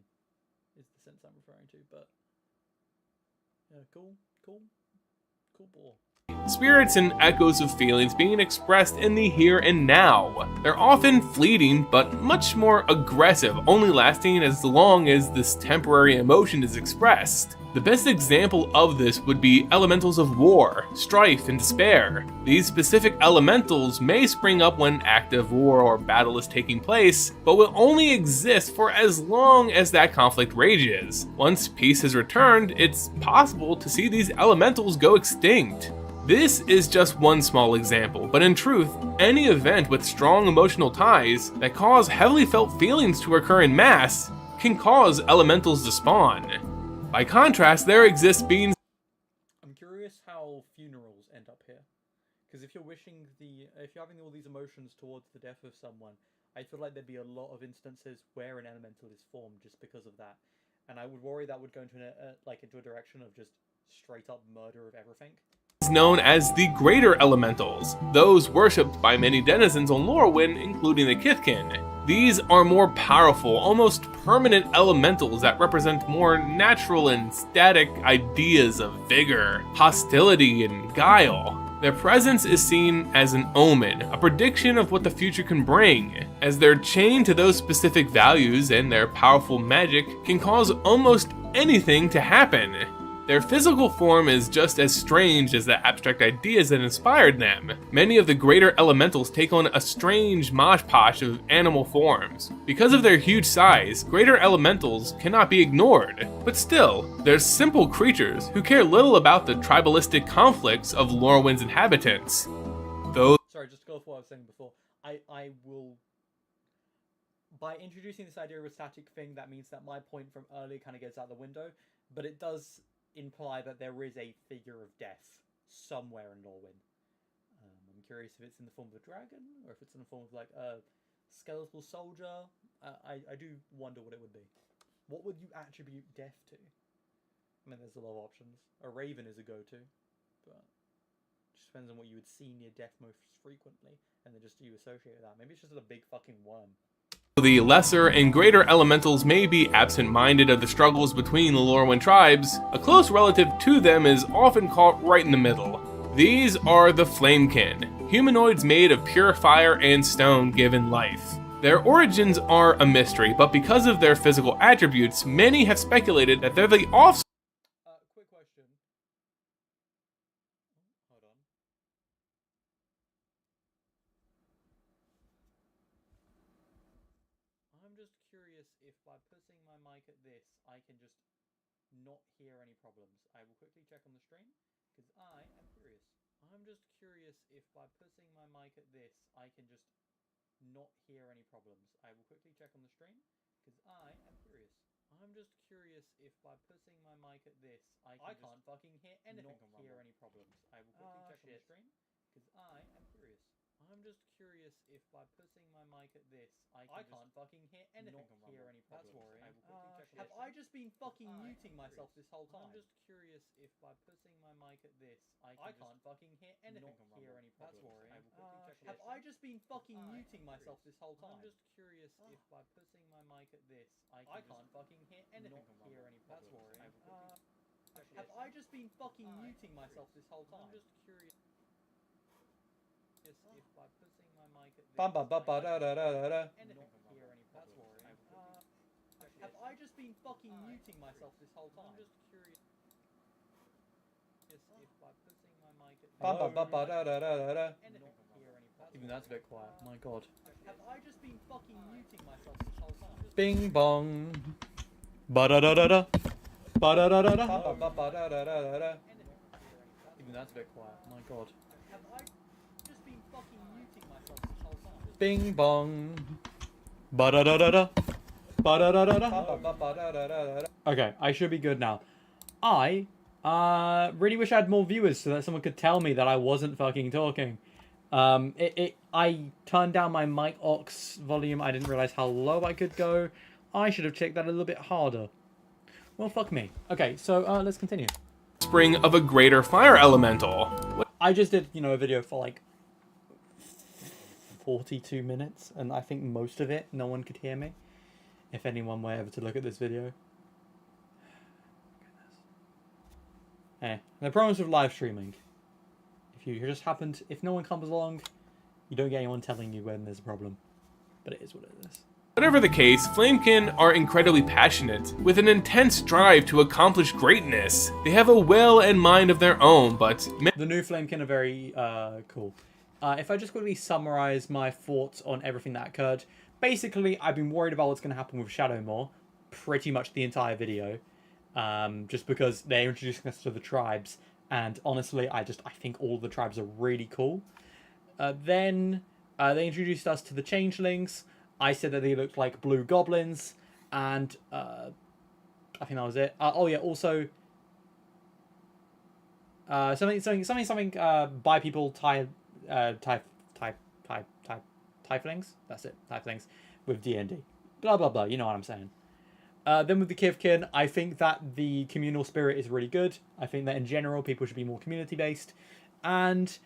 is the sense I'm referring to, but yeah, cool ball. Spirits and echoes of feelings being expressed in the here and now. They're often fleeting, but much more aggressive, only lasting as long as this temporary emotion is expressed. The best example of this would be elementals of war, strife, and despair. These specific elementals may spring up when active war or battle is taking place, but will only exist for as long as that conflict rages. Once peace has returned, it's possible to see these elementals go extinct. This is just one small example, but in truth, any event with strong emotional ties that cause heavily felt feelings to occur in mass can cause elementals to spawn. By contrast, there exists beings. I'm curious how funerals end up here. Because if you're having all these emotions towards the death of someone, I feel like there'd be a lot of instances where an elemental is formed just because of that. And I would worry that would go into into a direction of just straight up murder of everything. Known as the Greater Elementals, those worshipped by many denizens on Lorwyn, including the Kithkin. These are more powerful, almost permanent elementals that represent more natural and static ideas of vigor, hostility, and guile. Their presence is seen as an omen, a prediction of what the future can bring, as they're chained to those specific values and their powerful magic can cause almost anything to happen. Their physical form is just as strange as the abstract ideas that inspired them. Many of the greater elementals take on a strange mosh posh of animal forms. Because of their huge size, greater elementals cannot be ignored. But still, they're simple creatures who care little about the tribalistic conflicts of Lorwyn's inhabitants. Sorry, just to go off what I was saying before, I will... By introducing this idea of a static thing, that means that my point from earlier kind of gets out the window, but it does imply that there is a figure of death somewhere in Lorwyn. I'm curious if it's in the form of a dragon, or if it's in the form of like a skeletal soldier. I do wonder what it would be. What would you attribute death to? I mean, there's a lot of options. A raven is a go-to, but it just depends on what you would see near death most frequently, and then just you associate with that. Maybe it's just a big fucking worm. The lesser and greater elementals may be absent-minded of the struggles between the Lorwyn tribes, a close relative to them is often caught right in the middle. These are the Flamekin, humanoids made of pure fire and stone given life. Their origins are a mystery, but because of their physical attributes, many have speculated that they're the offspring. Quick question. Hold on. I'm just curious if by putting my mic at this, I can just not hear any problems. I will quickly check on the stream, because I am curious. I'm just curious if by putting my mic at this, I can just not hear any problems. I will quickly check on the stream, because I am curious. I'm just curious if by putting my mic at this, I can't fucking hear anything. Not hear any problems. I will quickly check on the stream, because I am curious. I'm just curious if by putting my mic at this, I can't fucking hear anything. Not hear any problems. That's worrying. I will quickly check on the stream. Have I just been fucking muting myself this whole time? I'm just curious if by putting my mic at this, I can't fucking hear anything. Not hear any problems. That's worrying. I will quickly check on the stream. Have I just been fucking muting myself this whole time? I'm just curious if by putting my mic at this, I can't fucking hear anything. Not hear any problems. That's worrying. I will quickly check on the stream. Have I just been fucking muting myself this whole time? I'm just curious. If by putting my mic at this, have I just been fucking muting myself this whole time? I'm just curious. If by putting my mic at even that's a bit quiet. My God. Have I just been fucking muting myself this whole time? Bing bong. Ba da da da da. Ba da da da da. Even that's a bit quiet. My God. Have I just been fucking muting myself this whole time? Bing bong. Ba da da da da. Ba da da da da. Okay, I should be good now. I really wish I had more viewers so that someone could tell me that I wasn't fucking talking. I turned down my mic aux volume. I didn't realize how low I could go. I should have checked that a little bit harder. Well, fuck me. Okay, so let's continue. Spring of a greater fire elemental. I just did, a video for like 42 minutes, and I think most of it, no one could hear me. If anyone were ever to look at this video. Hey, the problems with live streaming. If no one comes along, you don't get anyone telling you when there's a problem. But it is what it is. Whatever the case, Flamekin are incredibly passionate, with an intense drive to accomplish greatness. They have a will and mind of their own, but... The new Flamekin are very cool. If I just quickly summarize my thoughts on everything that occurred. Basically, I've been worried about what's going to happen with Shadowmoor pretty much the entire video. Just because they're introducing us to the tribes. And honestly, I think all the tribes are really cool. Then they introduced us to the changelings. I said that they looked like blue goblins, and I think that was it. Oh yeah, also something. By people tieflings. That's it, tieflings with D&D. Blah blah blah. You know what I'm saying. Then with the Kivkin, I think that the communal spirit is really good. I think that in general, people should be more community based, and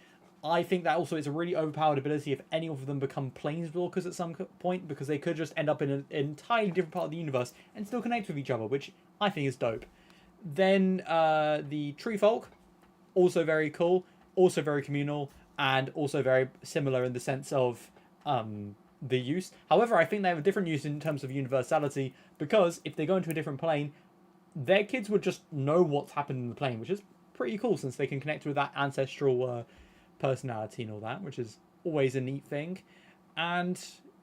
I think that also it's a really overpowered ability if any of them become planeswalkers at some point, because they could just end up in an entirely different part of the universe and still connect with each other, which I think is dope. Then the Tree Folk, also very cool, also very communal, and also very similar in the sense of the use. However, I think they have a different use in terms of universality, because if they go into a different plane, their kids would just know what's happened in the plane, which is pretty cool since they can connect with that ancestral personality and all that, which is always a neat thing. And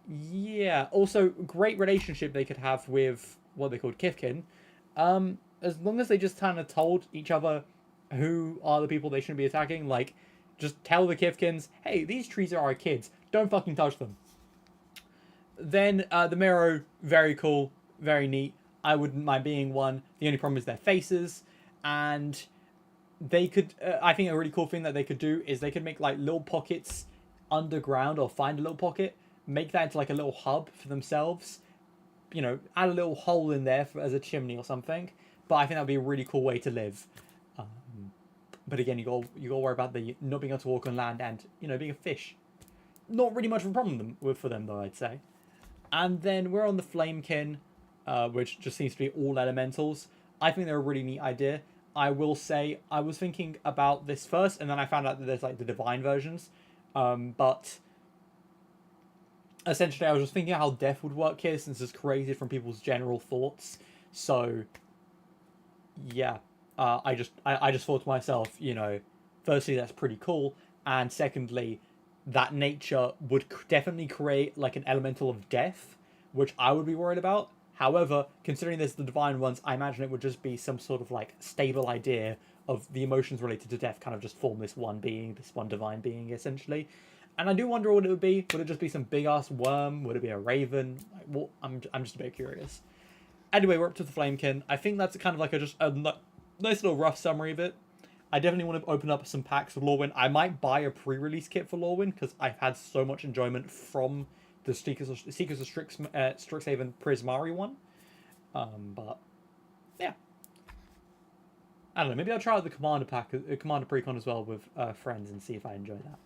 yeah, also great relationship they could have with what they called Kifkin. As long as they just kind of told each other who are the people they shouldn't be attacking, like just tell the Kifkins, hey, these trees are our kids, don't fucking touch them. Then the Miro, very cool, very neat. I wouldn't mind being one. The only problem is their faces, and they could. I think a really cool thing that they could do is they could make like little pockets underground, or find a little pocket, make that into like a little hub for themselves. You know, add a little hole in there as a chimney or something. But I think that would be a really cool way to live. But again, you got to worry about the not being able to walk on land and being a fish. Not really much of a problem for them though, I'd say. And then we're on the Flamekin, which just seems to be all elementals. I think they're a really neat idea. I will say, I was thinking about this first, and then I found out that there's like the divine versions. But essentially, I was just thinking how death would work here, since it's created from people's general thoughts. So, yeah, I just thought to myself, firstly, that's pretty cool, and secondly, that nature would definitely create like an elemental of death, which I would be worried about. However, considering there's the divine ones, I imagine it would just be some sort of like stable idea of the emotions related to death kind of just form this one being, this one divine being, essentially. And I do wonder what it would be. Would it just be some big ass worm? Would it be a raven? Like, what? I'm just a bit curious. Anyway, we're up to the Flamekin. I think that's kind of like a nice little rough summary of it. I definitely want to open up some packs of Lorwyn. I might buy a pre-release kit for Lorwyn, because I've had so much enjoyment from the Seekers of Strixhaven Prismari one. But yeah, I don't know. Maybe I'll try out the Commander pack, Commander Precon as well with friends, and see if I enjoy that.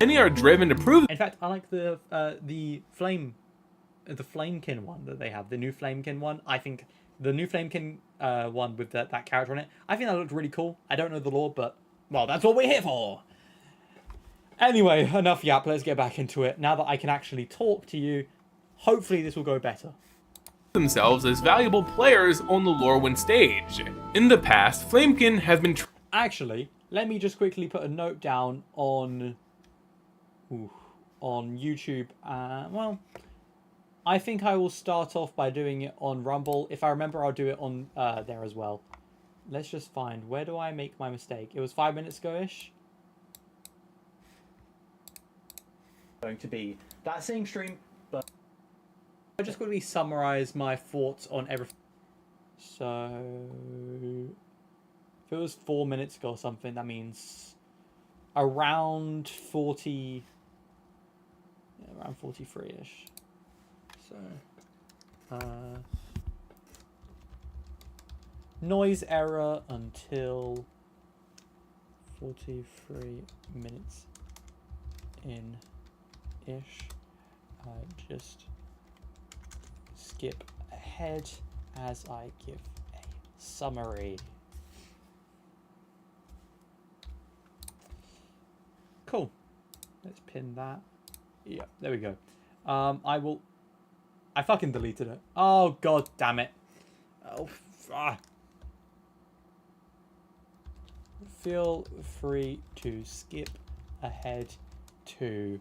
Many are driven to prove. In fact, I like the Flamekin one that they have, the new Flamekin one. I think the new Flamekin one with that character on it, I think that looked really cool. I don't know the lore, but well, that's what we're here for. Anyway, enough yap, let's get back into it. Now that I can actually talk to you, hopefully this will go better. Themselves as valuable players on the Lorwyn stage. In the past, Flamekin have been actually, let me just quickly put a note down on YouTube. Well, I think I will start off by doing it on Rumble. If I remember, I'll do it on there as well. Let's just find, where do I make my mistake? It was 5 minutes ago-ish. Going to be that same stream, but I'll just quickly summarize my thoughts on everything. So, if it was 4 minutes ago or something, that means around 40, around 43-ish. So, noise error until 43 minutes in-ish. Just skip ahead as I give a summary. Cool. Let's pin that. Yeah, there we go. I fucking deleted it. Oh, god damn it. Oh, Feel free to skip ahead to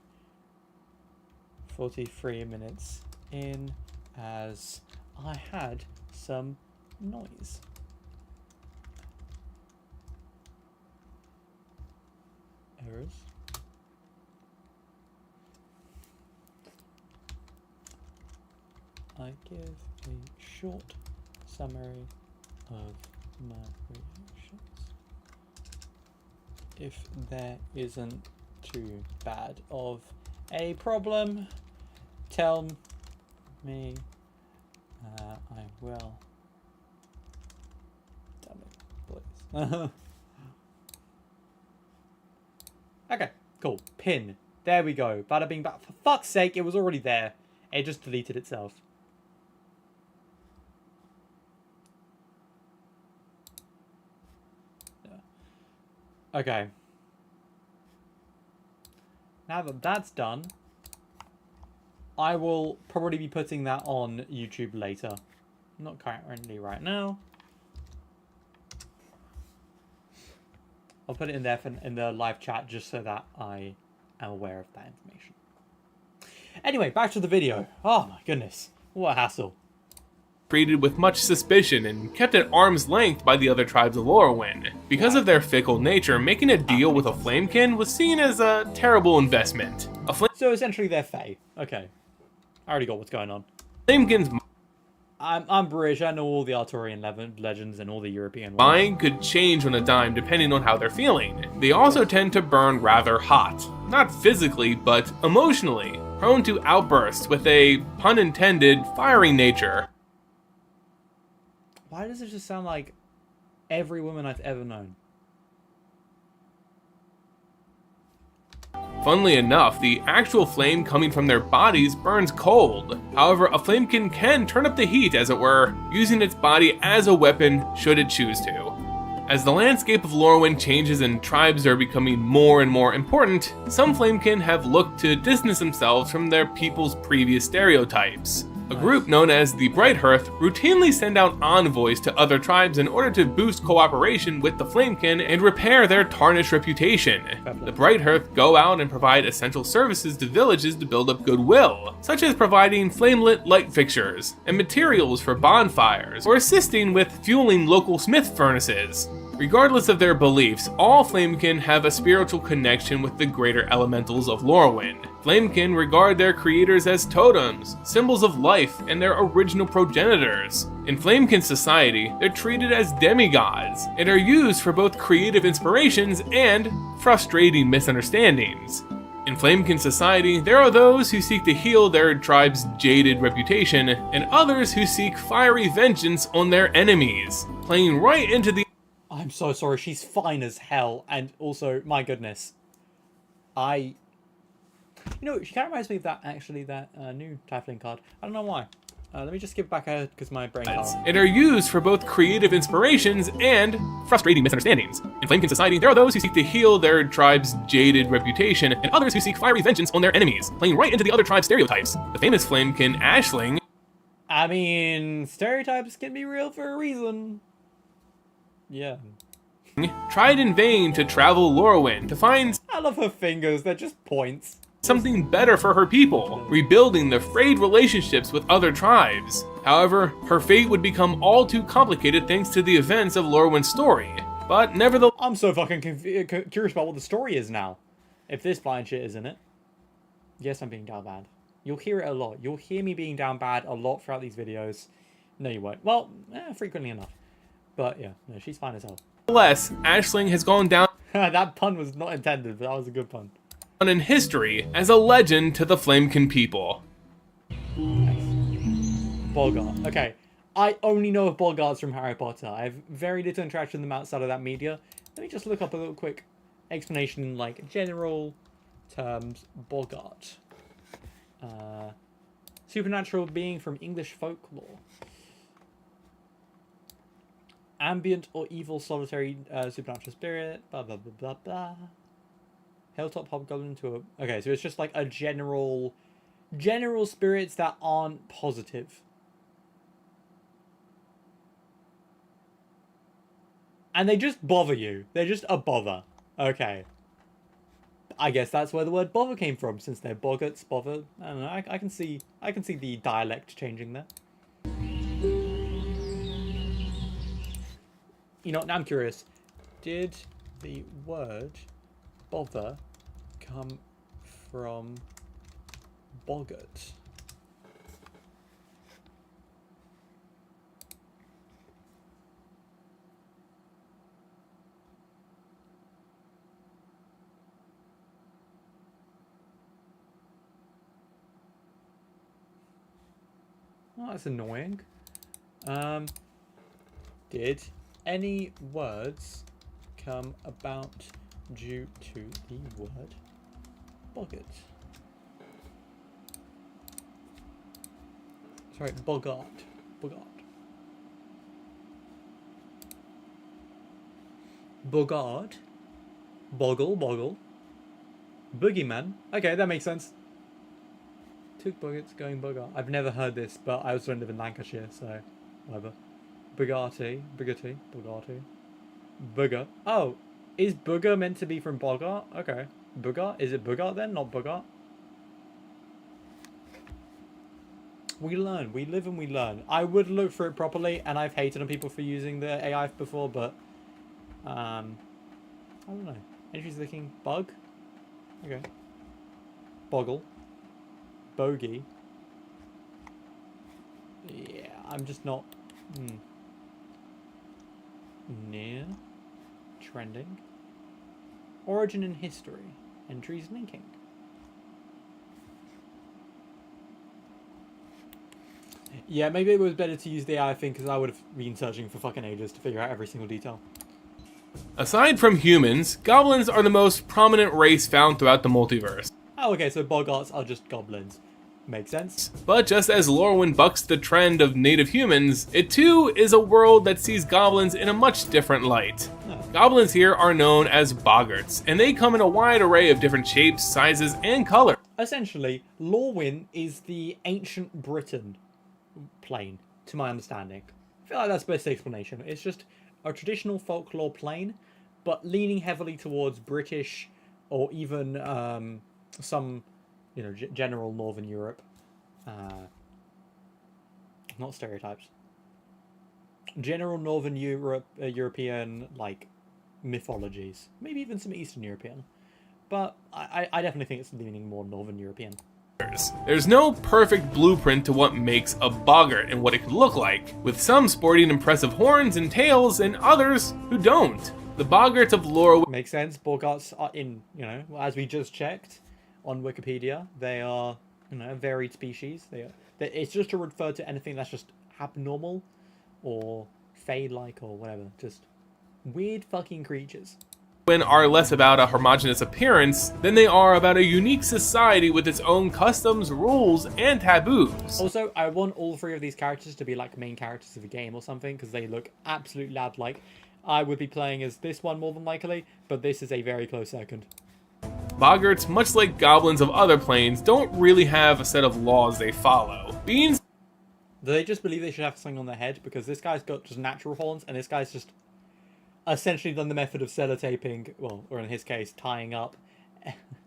43 minutes in, as I had some noise. errors. I give a short summary of my reactions. If there isn't too bad of a problem, tell me. I will. Damn it, please. Okay, cool. Pin. There we go. Bada bing, bada. For fuck's sake, it was already there. It just deleted itself. Yeah. Okay. Now that that's done, I will probably be putting that on YouTube later. Not currently right now. I'll put it in there in the live chat just so that I am aware of that information. Anyway, back to the video. Oh my goodness. What a hassle. Treated with much suspicion and kept at arm's length by the other tribes of Lorwyn. Because of their fickle nature, making a deal with a Flamekin was seen as a terrible investment. So essentially they're Fae. Okay. I already got what's going on. Flamekin's I'm British. I know all the Arthurian legends and all the European ones. mind could change on a dime depending on how they're feeling. They also tend to burn rather hot. Not physically, but emotionally. Prone to outbursts with a, pun intended, fiery nature. Why does it just sound like every woman I've ever known? Funnily enough, the actual flame coming from their bodies burns cold. However, a flamekin can turn up the heat, as it were, using its body as a weapon should it choose to. As the landscape of Lorwyn changes and tribes are becoming more and more important, some flamekin have looked to distance themselves from their people's previous stereotypes. A group known as the Bright Hearth routinely send out envoys to other tribes in order to boost cooperation with the Flamekin and repair their tarnished reputation. The Bright Hearth go out and provide essential services to villages to build up goodwill, such as providing flame-lit light fixtures and materials for bonfires, or assisting with fueling local smith furnaces. Regardless of their beliefs, all Flamekin have a spiritual connection with the greater elementals of Lorwyn. Flamekin regard their creators as totems, symbols of life, and their original progenitors. In Flamekin society, they're treated as demigods, and are used for both creative inspirations and frustrating misunderstandings. In Flamekin society, there are those who seek to heal their tribe's jaded reputation, and others who seek fiery vengeance on their enemies, playing right into the— I'm so sorry, she's fine as hell, and also, my goodness. You know, she kind of reminds me of that, actually, that new Tiefling card. I don't know why. Let me just skip back ahead, because my brain can't. And are used for both creative inspirations and frustrating misunderstandings. In Flamekin society, there are those who seek to heal their tribe's jaded reputation, and others who seek fiery vengeance on their enemies, playing right into the other tribe's stereotypes. The famous Flamekin Aisling— I mean, stereotypes can be real for a reason. Yeah. tried in vain to travel Lorwyn to find— I love her fingers, they're just points. something better for her people, rebuilding the frayed relationships with other tribes. However, her fate would become all too complicated thanks to the events of Lorwyn's story. But nevertheless— I'm so fucking curious about what the story is now. If this blind shit is in it. Yes, I'm being down bad. You'll hear it a lot. You'll hear me being down bad a lot throughout these videos. No, you won't. Well, frequently enough. But yeah, no, she's fine as hell. Nevertheless, Aisling has gone down That pun was not intended, but that was a good pun. in history as a legend to the Flamekin people. Nice. Bogart. Okay, I only know of Bogarts from Harry Potter. I have very little interaction with them outside of that media. Let me just look up a little quick explanation in, like, general terms. Bogart. Supernatural being from English folklore. Ambient or evil solitary supernatural spirit. Blah, blah, blah, blah, blah. Hilltop hobgoblin to a... Okay, so it's just like a general spirits that aren't positive. And they just bother you. They're just a bother. Okay. I guess that's where the word bother came from, since they're boggarts, bother. I don't know. I can see the dialect changing there. You know, now I'm curious. Did the word bother come from boggart? Oh, that's annoying. Did any words come about due to the word boggart? Sorry, boggart. Boggart. Boggart. Boggle. Boogeyman. Okay, that makes sense. Took boggarts going boggart. I've never heard this, but I also live in Lancashire, so whatever. Bugatti. Booger. Oh, is booger meant to be from boggart? Okay. Boggart? Is it boggart then, not boggart? We learn. We live and we learn. I would look for it properly, and I've hated on people for using the AI before, but I don't know. Entries looking bug. Okay. Boggle. Bogey. Yeah, I'm just not. Near. Trending. Origin and history. Entries linking. Yeah, maybe it was better to use the AI thing because I would have been searching for fucking ages to figure out every single detail. Aside from humans, goblins are the most prominent race found throughout the multiverse. Oh, okay, so boggarts are just goblins. Makes sense. But just as Lorwyn bucks the trend of native humans, it too is a world that sees goblins in a much different light. Oh. Goblins here are known as boggarts, and they come in a wide array of different shapes, sizes, and colors. Essentially, Lorwyn is the ancient Britain plane, to my understanding. I feel like that's the best explanation. It's just a traditional folklore plane, but leaning heavily towards British or even some, you know, general Northern Europe. Not stereotypes. General Northern Europe, European, like, mythologies. Maybe even some Eastern European. But I definitely think it's leaning more Northern European. There's no perfect blueprint to what makes a boggart and what it could look like, with some sporting impressive horns and tails and others who don't. The boggarts of lore Makes sense. Boggarts are in, you know, as we just checked on Wikipedia, they are, you know, a varied species. It's just to refer to anything that's just abnormal or fey-like or whatever. Just weird fucking creatures. are less about a homogeneous appearance than they are about a unique society with its own customs, rules, and taboos. Also, I want all three of these characters to be like main characters of a game or something, because they look absolute lad-like. I would be playing as this one more than likely, but this is a very close second. Boggarts, much like goblins of other planes, don't really have a set of laws they follow. Do they just believe they should have something on their head? Because this guy's got just natural horns, and this guy's just essentially done the method of sellotaping, well, or in his case, tying up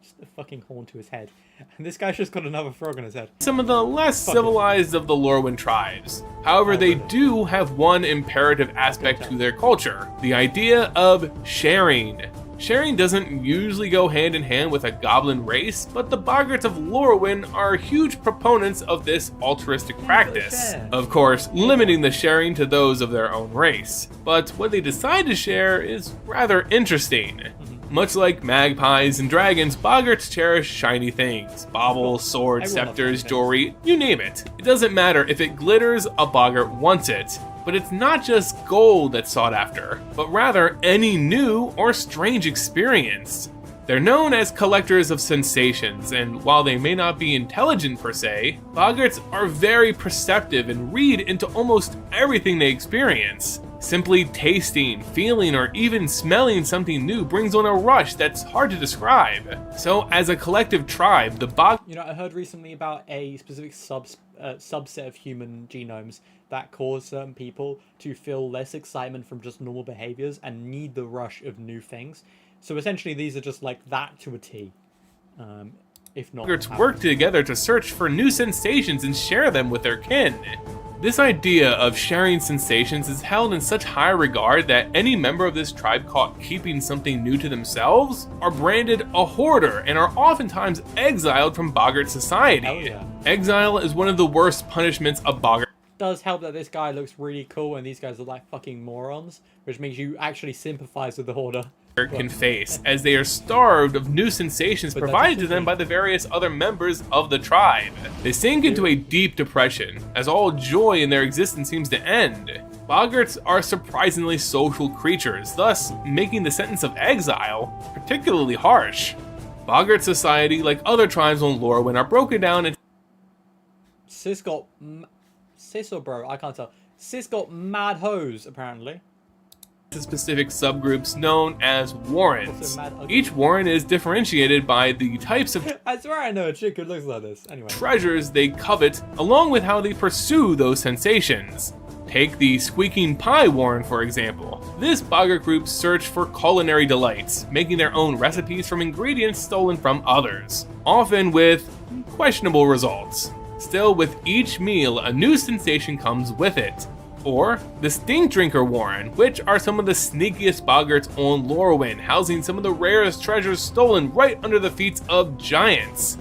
just a fucking horn to his head. And this guy's just got another frog on his head. Some of the less civilized of the Lorwyn tribes. However, they do have one imperative aspect to their culture, the idea of sharing. Sharing doesn't usually go hand in hand with a goblin race, but the boggarts of Lorwyn are huge proponents of this altruistic practice. Of course, limiting the sharing to those of their own race. But what they decide to share is rather interesting. Much like magpies and dragons, boggarts cherish shiny things. Baubles, swords, scepters, jewelry, you name it. It doesn't matter if it glitters, a boggart wants it. But it's not just gold that's sought after, but rather any new or strange experience. They're known as collectors of sensations, and while they may not be intelligent per se, boggarts are very perceptive and read into almost everything they experience. Simply tasting, feeling, or even smelling something new brings on a rush that's hard to describe. So as a collective tribe, the You know, I heard recently about a specific subset of human genomes that cause certain people to feel less excitement from just normal behaviors and need the rush of new things. So essentially these are just like that to a T. If not, boggarts work together to search for new sensations and share them with their kin. This idea of sharing sensations is held in such high regard that any member of this tribe caught keeping something new to themselves are branded a hoarder and are oftentimes exiled from boggart society. Hell yeah. Exile is one of the worst punishments a boggart Does help that this guy looks really cool and these guys are like fucking morons, which makes you actually sympathize with the hoarder. can face, as they are starved of new sensations provided to them by the various other members of the tribe. They sink into a deep depression, as all joy in their existence seems to end. Boggarts are surprisingly social creatures, thus making the sentence of exile particularly harsh. Boggart society, like other tribes on Lorwyn, are broken down into Sis got... Sis or bro? I can't tell. Sis got mad hoes, apparently. specific subgroups known as warrens. Also mad ugly. Each warren is differentiated by the types of I swear I know a chick who looks like this. Anyway. treasures they covet, along with how they pursue those sensations. Take the Squeaking Pie Warren, for example. This boggart group search for culinary delights, making their own recipes from ingredients stolen from others, often with questionable results. Still, with each meal, a new sensation comes with it. Or the Stink Drinker Warren, which are some of the sneakiest boggarts on Lorwyn, housing some of the rarest treasures stolen right under the feet of giants.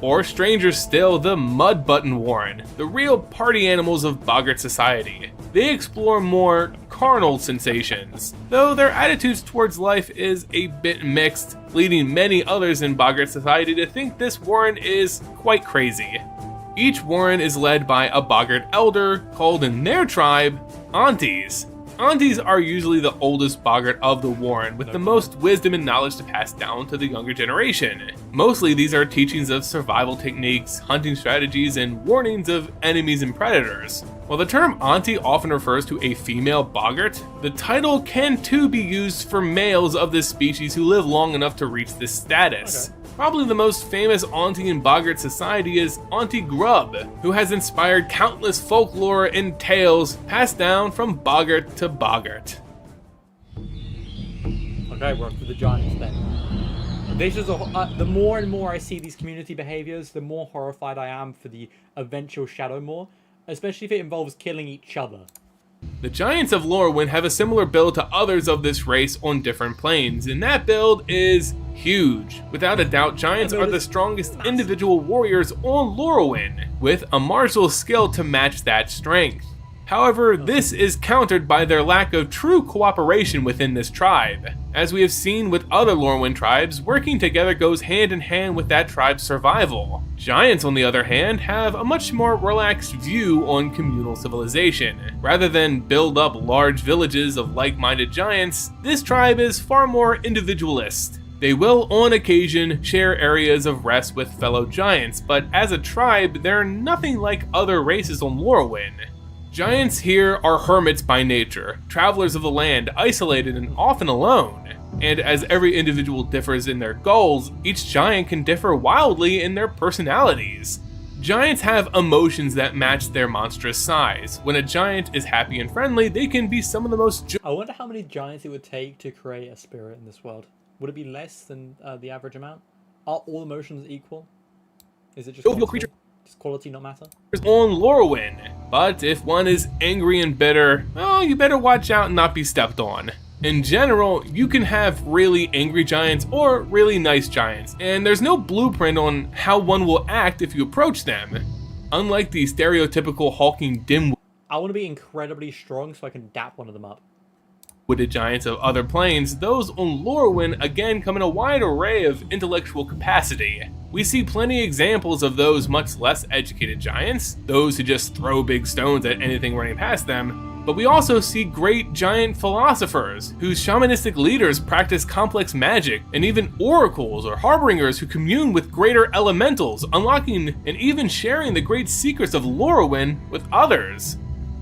Or stranger still, the Mud Button Warren, the real party animals of boggart society. They explore more carnal sensations, though their attitudes towards life is a bit mixed, leading many others in boggart society to think this warren is quite crazy. Each warren is led by a boggart elder, called in their tribe, aunties. Aunties are usually the oldest boggart of the warren, with the most wisdom and knowledge to pass down to the younger generation. Mostly these are teachings of survival techniques, hunting strategies, and warnings of enemies and predators. While the term auntie often refers to a female boggart, the title can too be used for males of this species who live long enough to reach this status. Okay. Probably the most famous auntie in boggart society is Auntie Grub, who has inspired countless folklore and tales passed down from boggart to boggart. Okay, we're up to the giants then. This is the more and more I see these community behaviors, the more horrified I am for the eventual Shadow Maw, especially if it involves killing each other. The Giants of Lorwyn have a similar build to others of this race on different planes, and that build is huge. Without a doubt, Giants are the strongest individual warriors on Lorwyn, with a martial skill to match that strength. However, this is countered by their lack of true cooperation within this tribe. As we have seen with other Lorwyn tribes, working together goes hand in hand with that tribe's survival. Giants, on the other hand, have a much more relaxed view on communal civilization. Rather than build up large villages of like-minded giants, this tribe is far more individualist. They will, on occasion, share areas of rest with fellow giants, but as a tribe, they're nothing like other races on Lorwyn. Giants here are hermits by nature, travelers of the land, isolated and often alone. And as every individual differs in their goals, each giant can differ wildly in their personalities. Giants have emotions that match their monstrous size. When a giant is happy and friendly, they can be some of the most I wonder how many giants it would take to create a spirit in this world. Would it be less than the average amount? Are all emotions equal? Is it just jovial quality? creatures Does quality not matter? on Lorwyn. But if one is angry and bitter, well, you better watch out and not be stepped on. In general, you can have really angry giants or really nice giants, and there's no blueprint on how one will act if you approach them. Unlike the stereotypical hulking dim I want to be incredibly strong so I can dap one of them up. witted giants of other planes, those on Lorwyn again come in a wide array of intellectual capacity. We see plenty examples of those much less educated giants, those who just throw big stones at anything running past them, but we also see great giant philosophers, whose shamanistic leaders practice complex magic, and even oracles or harbingers who commune with greater elementals, unlocking and even sharing the great secrets of Lorwyn with others.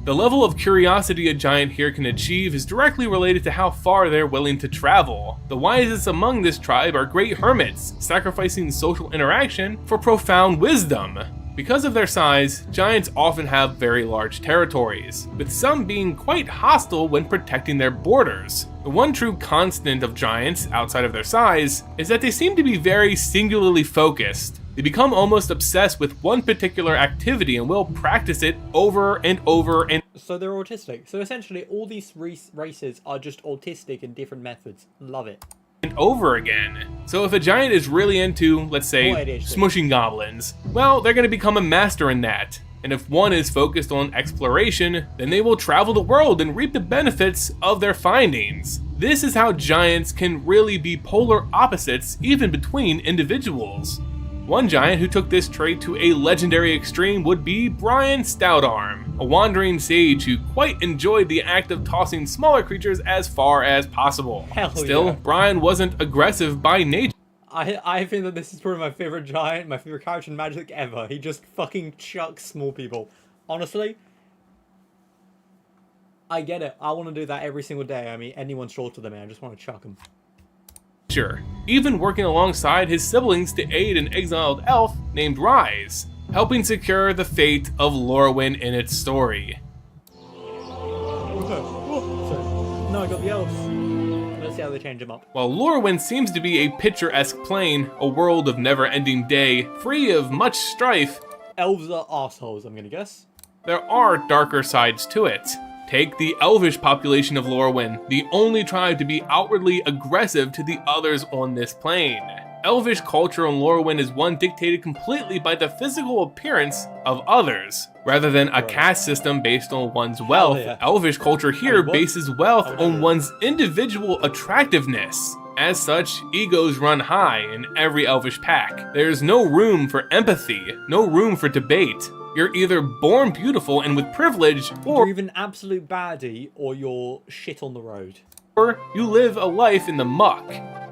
The level of curiosity a giant here can achieve is directly related to how far they're willing to travel. The wisest among this tribe are great hermits, sacrificing social interaction for profound wisdom. Because of their size, giants often have very large territories, with some being quite hostile when protecting their borders. The one true constant of giants, outside of their size, is that they seem to be very singularly focused. They become almost obsessed with one particular activity and will practice it over and over and So they're autistic. So essentially, all these races are just autistic in different methods. Love it. over again. So if a giant is really into, let's say, smushing goblins, well, they're going to become a master in that. And if one is focused on exploration, then they will travel the world and reap the benefits of their findings. This is how giants can really be polar opposites even between individuals. One giant who took this trait to a legendary extreme would be Brian Stoutarm, a wandering sage who quite enjoyed the act of tossing smaller creatures as far as possible. Still, Yeah. Brian wasn't aggressive by nature. I think that this is probably my favorite giant, my favorite character in Magic ever. He just fucking chucks small people. Honestly, I get it. I want to do that every single day. I mean, anyone shorter than me, I just want to chuck him. Even working alongside his siblings to aid an exiled elf named Rise, helping secure the fate of Lorwyn in its story. No, I got the elves. Let's see how they change him up. While Lorwyn seems to be a picturesque plane, a world of never-ending day, free of much strife, Elves are assholes, I'm gonna guess. there are darker sides to it. Take the Elvish population of Lorwyn, the only tribe to be outwardly aggressive to the others on this plane. Elvish culture on Lorwyn is one dictated completely by the physical appearance of others. Rather than a caste system based on one's wealth, yeah. Elvish culture here What? bases wealth Oh, on one's individual attractiveness. As such, egos run high in every Elvish pack. There's no room for empathy, no room for debate. You're either born beautiful and with privilege, You're either an absolute baddie, or you're shit on the road. or you live a life in the muck.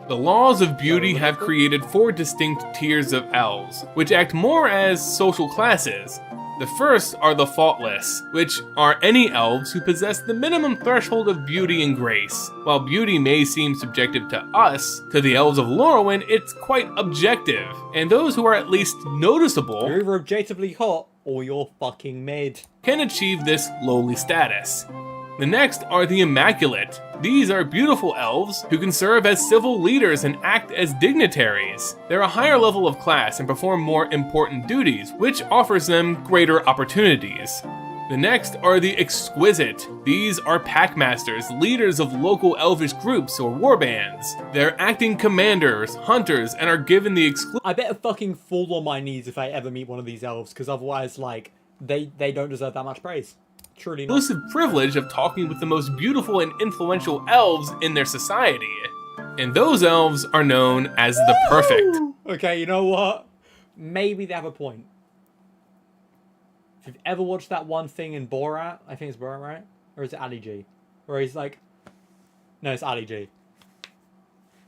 The laws of beauty have created 4 distinct tiers of elves, which act more as social classes. The first are the faultless, which are any elves who possess the minimum threshold of beauty and grace. While beauty may seem subjective to us, to the elves of Lorwyn, it's quite objective, and those who are at least noticeable You're either objectively hot, or you're fucking mid. can achieve this lowly status. The next are the Immaculate. These are beautiful elves who can serve as civil leaders and act as dignitaries. They're a higher level of class and perform more important duties, which offers them greater opportunities. The next are the Exquisite. These are packmasters, leaders of local elvish groups or warbands. They're acting commanders, hunters, and are given the I better fucking fall on my knees if I ever meet one of these elves, because otherwise, like, they don't deserve that much praise. Truly not. exclusive privilege of talking with the most beautiful and influential elves in their society. And those elves are known as the Perfect. Okay, you know what? Maybe they have a point. If you've ever watched that one thing in Borat, I think it's Borat, right? Or is it Ali G? Where he's like... No, it's Ali G.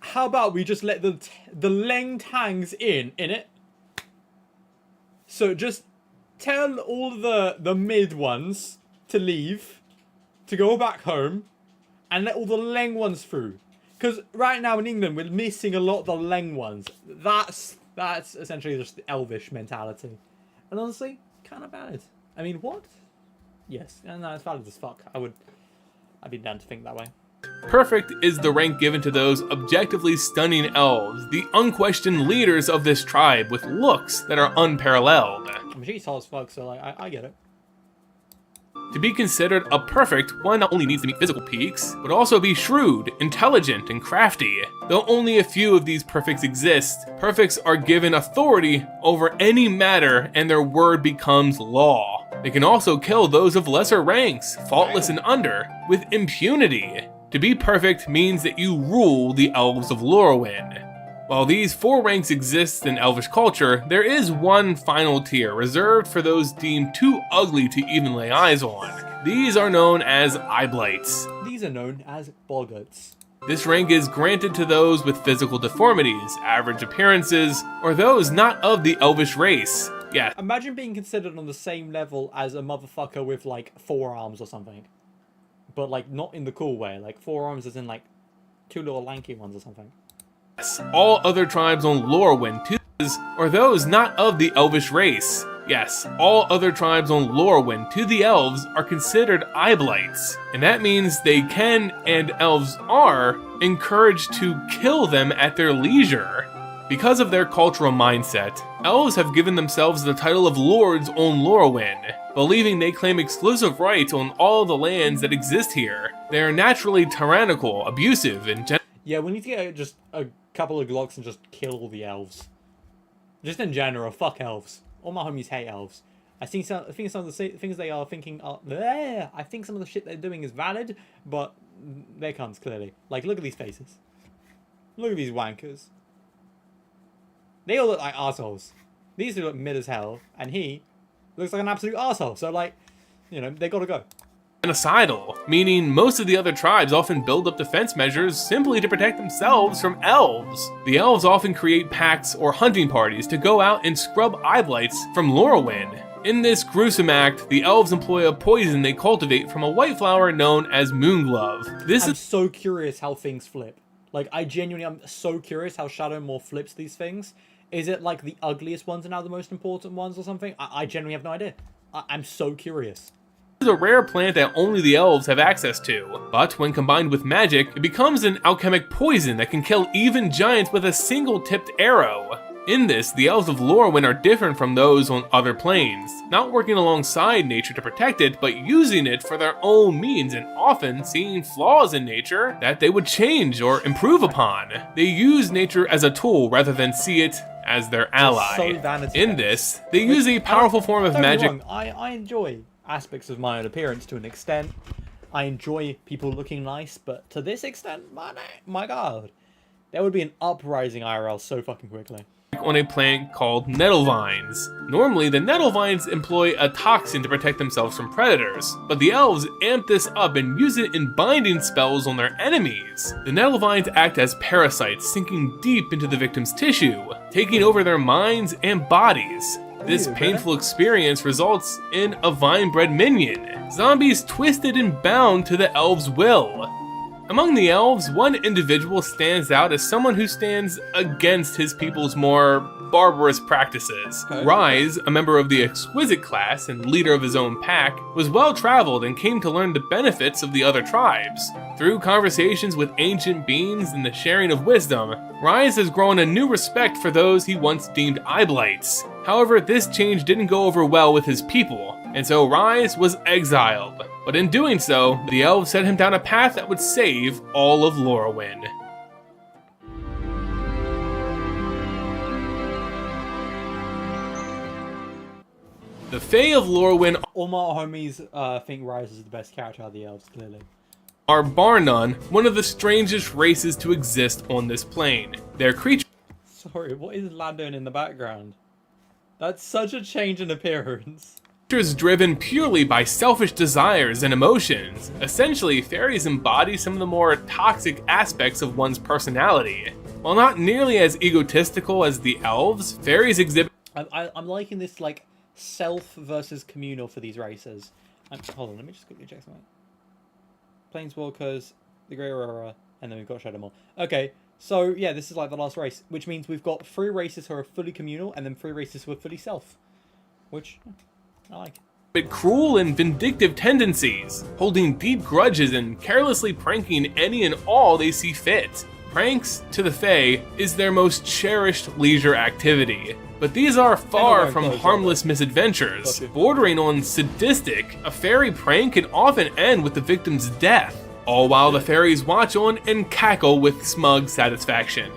How about we just let the Leng Tangs in it? So just tell all the mid ones to leave, to go back home, and let all the Leng ones through. Because right now in England, we're missing a lot of the Leng ones. That's essentially just the elvish mentality. And honestly, kind of valid. I mean, what? Yes, no, it's valid as fuck. I'd be down to think that way. Perfect is the rank given to those objectively stunning elves, the unquestioned leaders of this tribe with looks that are unparalleled. I mean, she's tall as fuck, so like, I get it. To be considered a perfect, one not only needs to meet physical peaks, but also be shrewd, intelligent, and crafty. Though only a few of these perfects exist, perfects are given authority over any matter and their word becomes law. They can also kill those of lesser ranks, faultless and under, with impunity. To be perfect means that you rule the elves of Lorwyn. While these 4 ranks exist in elvish culture, there is one final tier reserved for those deemed too ugly to even lay eyes on. These are known as eyeblights. These are known as boggarts. This rank is granted to those with physical deformities, average appearances, or those not of the elvish race. Yeah, Imagine being considered on the same level as a motherfucker with like 4 arms or something. But like not in the cool way, like 4 arms as in like 2 little lanky ones or something. all other tribes on Lorwyn, or those not of the elvish race. Yes, all other tribes on Lorwyn to the elves are considered eyeblights, and that means they can, and elves are, encouraged to kill them at their leisure. Because of their cultural mindset, elves have given themselves the title of lords on Lorwyn, believing they claim exclusive rights on all the lands that exist here. They are naturally tyrannical, abusive, and Yeah, we need to get just a couple of Glocks and just kill all the elves. Just in general, fuck elves. All my homies hate elves. I think some of the things they are thinking are there. I think some of the shit they're doing is valid, but they can't clearly. Like, look at these faces. Look at these wankers. They all look like assholes. These two look mid as hell, and he looks like an absolute asshole. So, like, you know, they gotta go. genocidal, meaning most of the other tribes often build up defense measures simply to protect themselves from elves. The elves often create packs or hunting parties to go out and scrub eye blights from Lorwyn. In this gruesome act, the elves employ a poison they cultivate from a white flower known as moonglove. I'm so curious how things flip. Like, I genuinely am so curious how Shadowmoor flips these things. Is it like the ugliest ones are now the most important ones or something? I genuinely have no idea. I'm so curious. Is a rare plant that only the elves have access to, but when combined with magic, it becomes an alchemic poison that can kill even giants with a single tipped arrow. In this, the elves of Lorwyn are different from those on other planes, not working alongside nature to protect it, but using it for their own means and often seeing flaws in nature that they would change or improve upon. They use nature as a tool rather than see it as their ally. In this, they use a powerful form of magic. I enjoy aspects of my own appearance to an extent. I enjoy people looking nice, but to this extent, my god, there would be an uprising IRL so fucking quickly. On a plant called nettlevines. Normally, the nettlevines employ a toxin to protect themselves from predators, but the elves amp this up and use it in binding spells on their enemies. The nettlevines act as parasites, sinking deep into the victim's tissue, taking over their minds and bodies. This painful experience results in a vine-bred minion, zombies twisted and bound to the elves' will. Among the elves, one individual stands out as someone who stands against his people's more barbarous practices. Rise, a member of the Exquisite class and leader of his own pack, was well-traveled and came to learn the benefits of the other tribes. Through conversations with ancient beings and the sharing of wisdom, Rise has grown a new respect for those he once deemed eyeblights. However, this change didn't go over well with his people, and so Rise was exiled. But in doing so, the elves set him down a path that would save all of Lorwyn. The Fae of Lorwyn All my homies think Rise is the best character out of the elves, clearly. are bar none one of the strangest races to exist on this plane. Their creatures Sorry, what is Lad doing in the background? That's such a change in appearance. driven purely by selfish desires and emotions. Essentially, fairies embody some of the more toxic aspects of one's personality. While not nearly as egotistical as the elves, fairies exhibit I'm liking this, like, self versus communal for these races. Hold on, let me just quickly check something. Planeswalkers, the Grey Aurora, and then we've got Shadowmoor. Okay, so yeah, this is like the last race, which means we've got 3 races who are fully communal, and then 3 races who are fully self. Which, I like. cruel and vindictive tendencies, holding deep grudges and carelessly pranking any and all they see fit. Pranks, to the Fae, is their most cherished leisure activity. But these are far from harmless misadventures. Bordering on sadistic, a fairy prank can often end with the victim's death, all while the fairies watch on and cackle with smug satisfaction.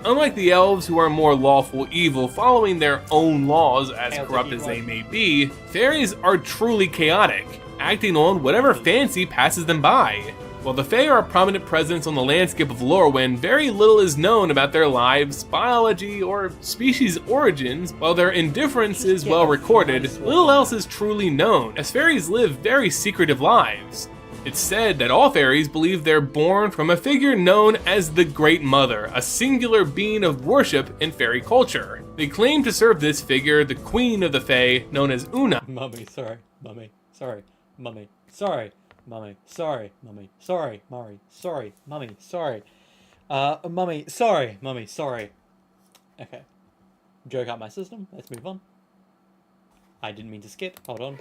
Unlike the elves, who are more lawful evil, following their own laws as corrupt as they may be, fairies are truly chaotic, acting on whatever fancy passes them by. While the Fae are a prominent presence on the landscape of Lorwyn, very little is known about their lives, biology, or species origins. While their indifference is well recorded, little else is truly known, as fairies live very secretive lives. It's said that all fairies believe they're born from a figure known as the Great Mother, a singular being of worship in fairy culture. They claim to serve this figure, the Queen of the Fae, known as Una. Mummy, sorry. Mummy, sorry. Mummy, sorry. Mummy, sorry. Mummy, sorry. Murray, sorry. Mummy, sorry. Mummy, sorry. Mummy, sorry. Okay. Joke out my system. Let's move on. I didn't mean to skip. Hold on.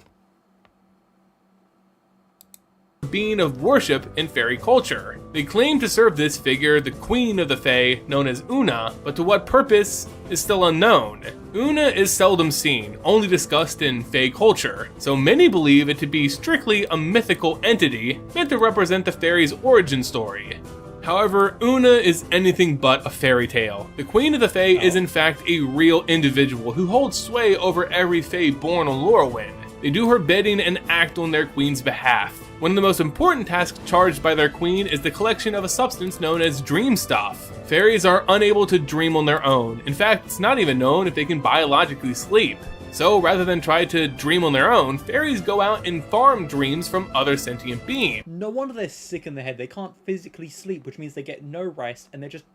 being of worship in fairy culture. They claim to serve this figure, the Queen of the Fae, known as Una, but to what purpose is still unknown. Una is seldom seen, only discussed in Fae culture, so many believe it to be strictly a mythical entity meant to represent the fairy's origin story. However, Una is anything but a fairy tale. The Queen of the Fae is in fact a real individual who holds sway over every Fae born on Lorwyn. They do her bidding and act on their queen's behalf. One of the most important tasks charged by their queen is the collection of a substance known as dream stuff. Fairies are unable to dream on their own. In fact, it's not even known if they can biologically sleep. So rather than try to dream on their own, fairies go out and farm dreams from other sentient beings. No wonder they're sick in the head. They can't physically sleep, which means they get no rest, and they're just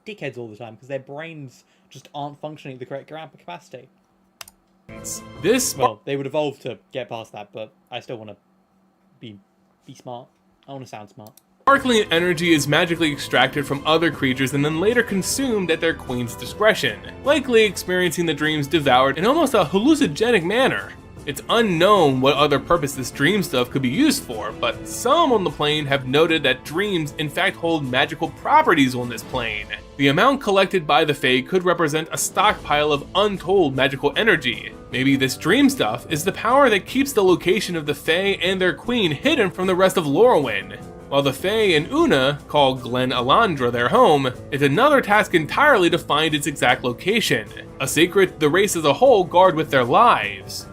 dickheads all the time because their brains just aren't functioning at the correct capacity. Well, they would evolve to get past that, but I still want to be smart. I want to sound smart. Sparkling energy is magically extracted from other creatures and then later consumed at their queen's discretion, likely experiencing the dreams devoured in almost a hallucinogenic manner. It's unknown what other purpose this dream stuff could be used for, but some on the plane have noted that dreams in fact hold magical properties on this plane. The amount collected by the Fae could represent a stockpile of untold magical energy. Maybe this dream stuff is the power that keeps the location of the Fae and their queen hidden from the rest of Lorwyn. While the Fae and Una call Glen Alandra their home, it's another task entirely to find its exact location, a secret the race as a whole guard with their lives.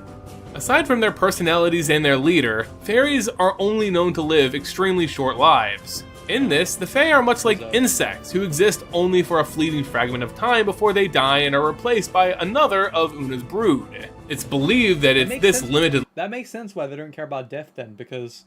Aside from their personalities and their leader, fairies are only known to live extremely short lives. In this, the Fae are much like insects who exist only for a fleeting fragment of time before they die and are replaced by another of Una's brood. It's believed that it's this limited... That makes sense why they don't care about death then, because...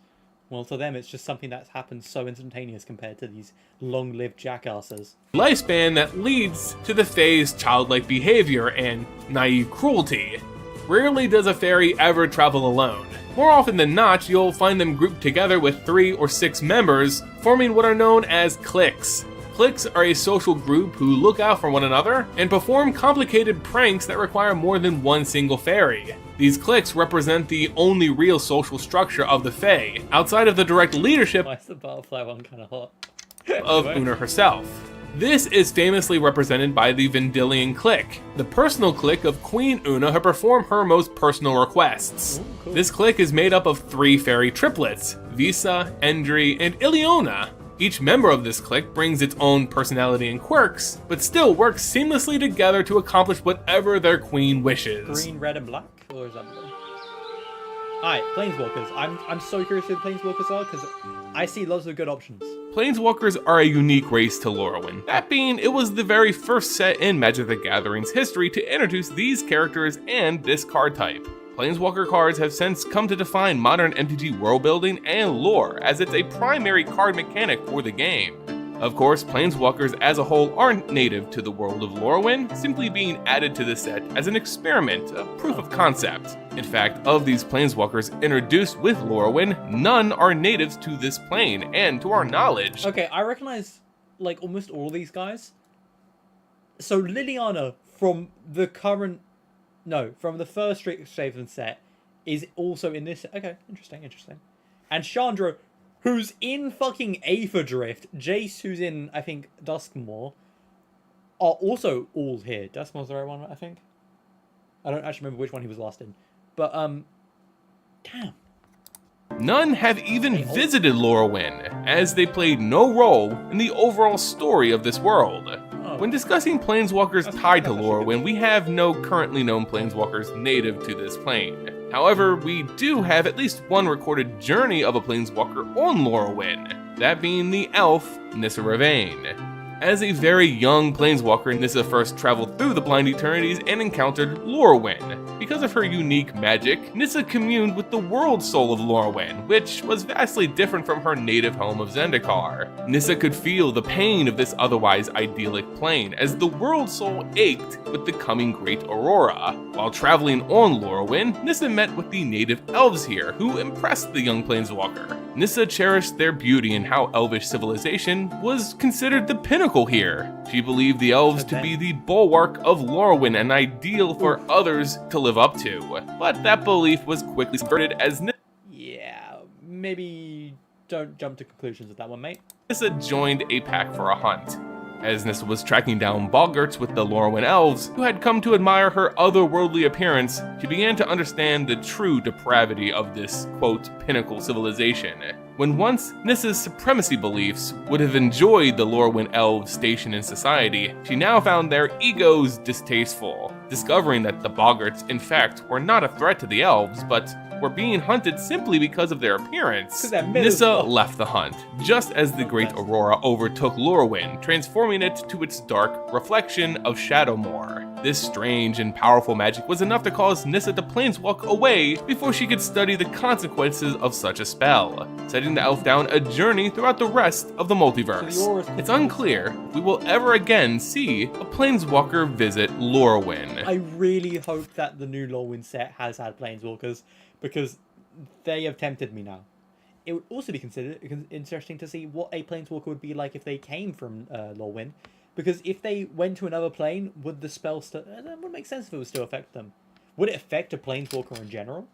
well, to them, it's just something that's happened so instantaneous compared to these long-lived jackasses. Lifespan that leads to the Fae's childlike behavior and naive cruelty. Rarely does a fairy ever travel alone. More often than not, you'll find them grouped together with 3 or 6 members, forming what are known as cliques. Cliques are a social group who look out for one another and perform complicated pranks that require more than one single fairy. These cliques represent the only real social structure of the Fae, outside of the direct leadership Why is the butterfly one kind of hot? of Una herself. This is famously represented by the Vendilion clique, the personal clique of Queen Una who perform her most personal requests. Ooh, cool. This clique is made up of 3 fairy triplets, Visa, Endri, and Iliona. Each member of this clique brings its own personality and quirks, but still works seamlessly together to accomplish whatever their queen wishes. Green, red, and black? Or is that blue? Alright, Planeswalkers. I'm so curious who the Planeswalkers are, because I see lots of good options. Planeswalkers are a unique race to Lorwyn. That being, it was the very first set in Magic the Gathering's history to introduce these characters and this card type. Planeswalker cards have since come to define modern MTG world building and lore, as it's a primary card mechanic for the game. Of course, Planeswalkers as a whole aren't native to the world of Lorwyn, simply being added to the set as an experiment, a proof of concept. In fact, of these Planeswalkers introduced with Lorwyn, none are natives to this plane, and to our knowledge. Okay, I recognize, like, almost all these guys. So Liliana from the current... no, from the first Strixhaven set is also in this... okay, interesting. And Chandra, who's in fucking Aether Drift, Jace, who's in, I think, Duskmoor, are also all here. Duskmoor's the right one, I think? I don't actually remember which one he was last in. But, damn. None have even visited Lorwyn, as they played no role in the overall story of this world. When discussing planeswalkers tied to Lorwyn, we have no currently known planeswalkers native to this plane. However, we do have at least one recorded journey of a planeswalker on Lorwyn, that being the elf Nissa Ravain. As a very young planeswalker, Nissa first traveled through the Blind Eternities and encountered Lorwyn. Because of her unique magic, Nissa communed with the world soul of Lorwyn, which was vastly different from her native home of Zendikar. Nissa could feel the pain of this otherwise idyllic plane, as the world soul ached with the coming Great Aurora. While traveling on Lorwyn, Nissa met with the native elves here, who impressed the young planeswalker. Nissa cherished their beauty and how elvish civilization was considered the pinnacle here. She believed the elves to be the bulwark of Lorwyn and ideal for others to live up to. But that belief was quickly subverted as yeah, maybe don't jump to conclusions with that one, mate. Nissa joined a pack for a hunt. As Nissa was tracking down boggarts with the Lorwyn elves, who had come to admire her otherworldly appearance, she began to understand the true depravity of this, quote, pinnacle civilization. When once Nissa's supremacy beliefs would have enjoyed the Lorwyn elves' station in society, she now found their egos distasteful, discovering that the boggarts, in fact, were not a threat to the elves, but were being hunted simply because of their appearance. Nissa left the hunt, just as the Great Aurora overtook Lorwyn, transforming it to its dark reflection of Shadowmoor. This strange and powerful magic was enough to cause Nissa to planeswalk away before she could study the consequences of such a spell, setting the elf down a journey throughout the rest of the multiverse. It's unclear if we will ever again see a planeswalker visit Lorwyn. I really hope that the new Lorwyn set has had planeswalkers, because they have tempted me now. It would also be interesting to see what a planeswalker would be like if they came from Lorwyn, because if they went to another plane, would the spell still... That would make sense if it would still affect them. Would it affect a planeswalker in general?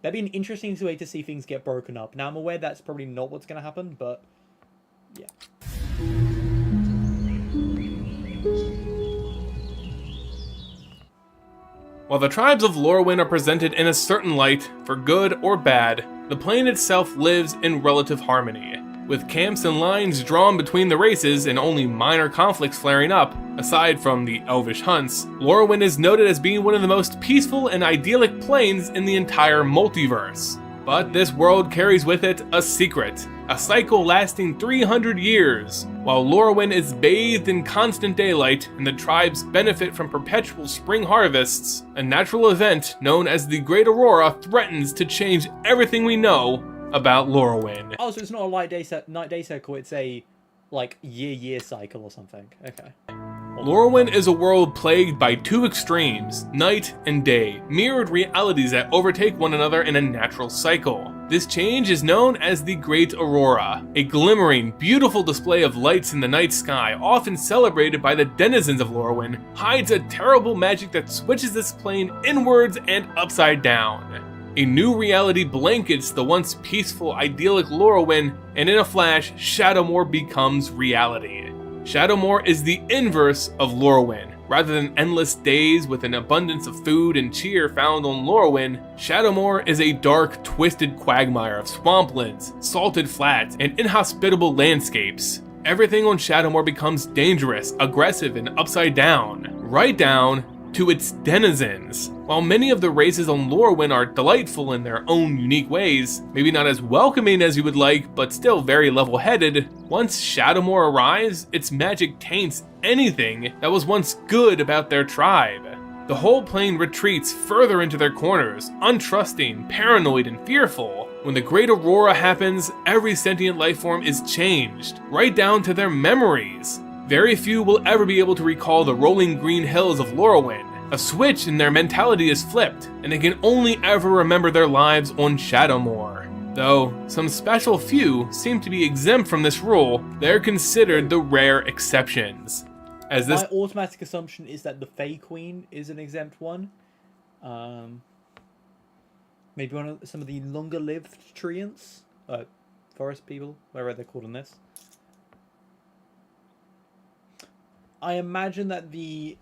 That'd be an interesting way to see things get broken up. Now, I'm aware that's probably not what's going to happen, but yeah. While the tribes of Lorwyn are presented in a certain light, for good or bad, the plane itself lives in relative harmony, with camps and lines drawn between the races and only minor conflicts flaring up. Aside from the elvish hunts, Lorwyn is noted as being one of the most peaceful and idyllic planes in the entire multiverse. But this world carries with it a secret, a cycle lasting 300 years. While Lorwyn is bathed in constant daylight and the tribes benefit from perpetual spring harvests, a natural event known as the Great Aurora threatens to change everything we know about Lorwyn. Oh, so it's not a night-day cycle, it's a, like, year-year cycle or something. Okay. Lorwyn is a world plagued by two extremes, night and day, mirrored realities that overtake one another in a natural cycle. This change is known as the Great Aurora, a glimmering, beautiful display of lights in the night sky, often celebrated by the denizens of Lorwyn, hides a terrible magic that switches this plane inwards and upside down. A new reality blankets the once peaceful, idyllic Lorwyn, and in a flash, Shadowmoor becomes reality. Shadowmoor is the inverse of Lorwyn. Rather than endless days with an abundance of food and cheer found on Lorwyn, Shadowmoor is a dark, twisted quagmire of swamplands, salted flats, and inhospitable landscapes. Everything on Shadowmoor becomes dangerous, aggressive, and upside down, right down to its denizens. While many of the races on Lorwyn are delightful in their own unique ways, maybe not as welcoming as you would like, but still very level-headed, once Shadowmoor arrives, its magic taints anything that was once good about their tribe. The whole plane retreats further into their corners, untrusting, paranoid, and fearful. When the Great Aurora happens, every sentient life form is changed, right down to their memories. Very few will ever be able to recall the rolling green hills of Lorwyn. A switch in their mentality is flipped, and they can only ever remember their lives on Shadowmoor. Though some special few seem to be exempt from this rule, they're considered the rare exceptions. My automatic assumption is that the Fae Queen is an exempt one. Maybe some of the longer-lived treants, forest people, whatever they're called in this. I imagine that the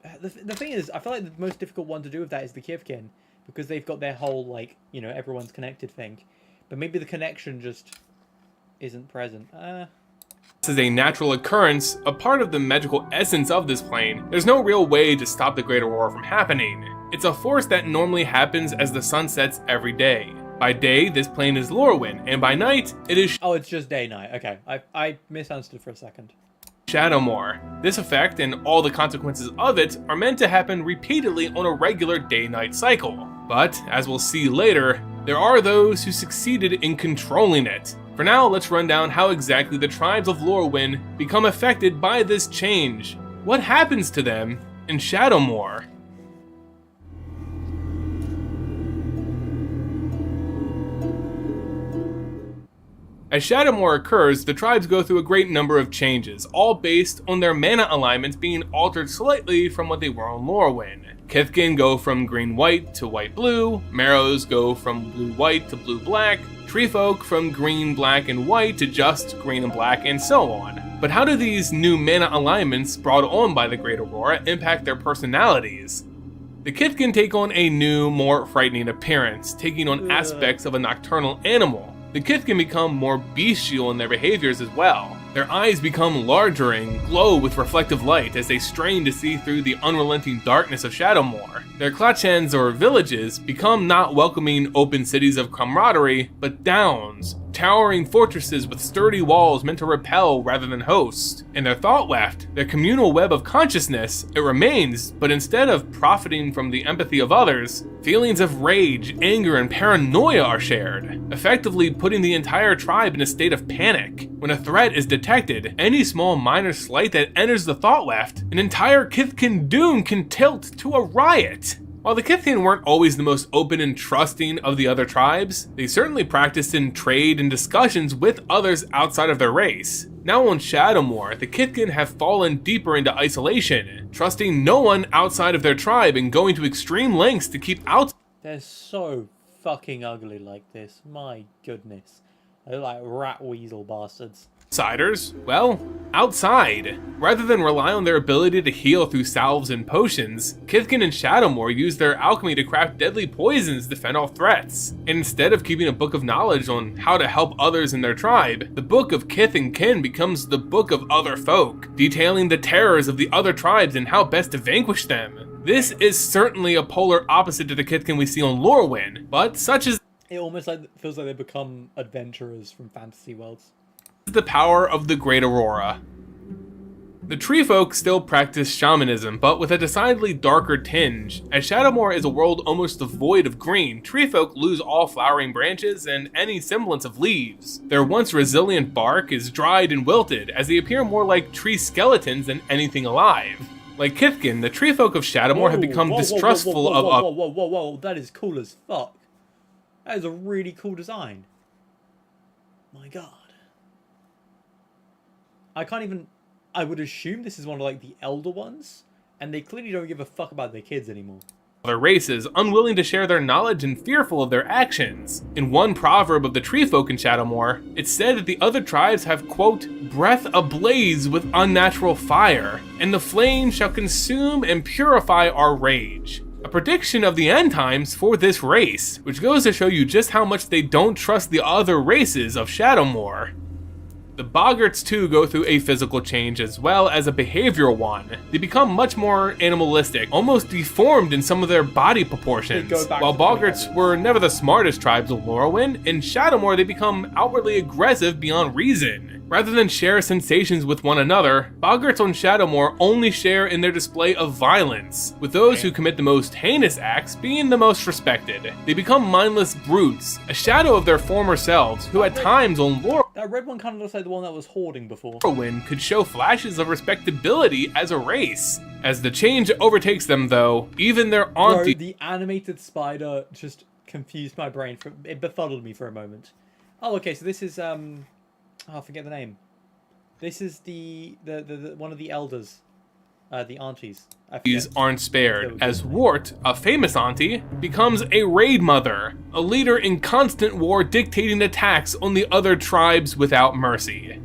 thing is, I feel like the most difficult one to do with that is the Kivkin, because they've got their whole, like, you know, everyone's connected thing. But maybe the connection just isn't present. This is a natural occurrence, a part of the magical essence of this plane. There's no real way to stop the Great Aurora from happening. It's a force that normally happens as the sun sets every day. By day, this plane is Lorwyn, and by night, it is... Oh, it's just day-night. Okay, I misunderstood for a second. Shadowmoor. This effect and all the consequences of it are meant to happen repeatedly on a regular day-night cycle. But, as we'll see later, there are those who succeeded in controlling it. For now, let's run down how exactly the tribes of Lorwyn become affected by this change. What happens to them in Shadowmoor? As As Shadowmoor occurs, the tribes go through a great number of changes, all based on their mana alignments being altered slightly from what they were on Lorwyn. Kithkin go from green-white to white-blue, Marrows go from blue-white to blue-black, Treefolk from green, black, and white to just green and black, and so on. But how do these new mana alignments brought on by the Great Aurora impact their personalities? The Kithkin take on a new, more frightening appearance, taking on aspects of a nocturnal animal. The Kithkin become more bestial in their behaviors as well. Their eyes become larger and glow with reflective light as they strain to see through the unrelenting darkness of Shadowmoor. Their Klachens, or villages, become not welcoming open cities of camaraderie, but downs, towering fortresses with sturdy walls meant to repel rather than host. And their thought weft, their communal web of consciousness, it remains, but instead of profiting from the empathy of others, feelings of rage, anger, and paranoia are shared, effectively putting the entire tribe in a state of panic. When a threat is detected, any small minor slight that enters the thought weft, an entire Kithkin doom can tilt to a riot. While the Kithkin weren't always the most open and trusting of the other tribes, they certainly practiced in trade and discussions with others outside of their race. Now on Shadowmoor, the Kithkin have fallen deeper into isolation, trusting no one outside of their tribe and going to extreme lengths to keep out. They're so fucking ugly like this. My goodness. They're like rat weasel bastards. Outsiders, well, outside. Rather than rely on their ability to heal through salves and potions, Kithkin and Shadowmoor use their alchemy to craft deadly poisons to fend off threats. And instead of keeping a book of knowledge on how to help others in their tribe, the Book of Kith and Kin becomes the Book of Other Folk, detailing the terrors of the other tribes and how best to vanquish them. This is certainly a polar opposite to the Kithkin we see on Lorwyn, but such is It almost feels like they become adventurers from fantasy worlds. The power of the Great Aurora. The Treefolk still practice shamanism, but with a decidedly darker tinge. As Shadowmoor is a world almost devoid of green, Treefolk lose all flowering branches and any semblance of leaves. Their once resilient bark is dried and wilted, as they appear more like tree skeletons than anything alive. Like Kithkin, the Treefolk of Shadowmoor have become distrustful of... Whoa, that is cool as fuck. That is a really cool design. My god. I would assume this is one of like the elder ones, and they clearly don't give a fuck about their kids anymore. Other races, unwilling to share their knowledge and fearful of their actions. In one proverb of the Treefolk in Shadowmoor, it's said that the other tribes have, quote, breath ablaze with unnatural fire, and the flame shall consume and purify our rage. A prediction of the end times for this race, which goes to show you just how much they don't trust the other races of Shadowmoor. The Boggarts too go through a physical change as well as a behavioral one. They become much more animalistic, almost deformed in some of their body proportions. While Boggarts were never the smartest tribes of Lorwyn, in Shadowmoor they become outwardly aggressive beyond reason. Rather than share sensations with one another, Boggarts on Shadowmoor only share in their display of violence, with those who commit the most heinous acts being the most respected. They become mindless brutes, a shadow of their former selves, who at times on That red one kind of looks like the one that was hoarding before. Lorwyn could show flashes of respectability as a race. As the change overtakes them though, even their auntie— Bro, the animated spider just confused my brain. It befuddled me for a moment. Oh, okay, so this is, I forget the name. This is the one of the elders, the aunties. These aren't spared, as Wart, a famous auntie, becomes a raid mother, a leader in constant war dictating attacks on the other tribes without mercy.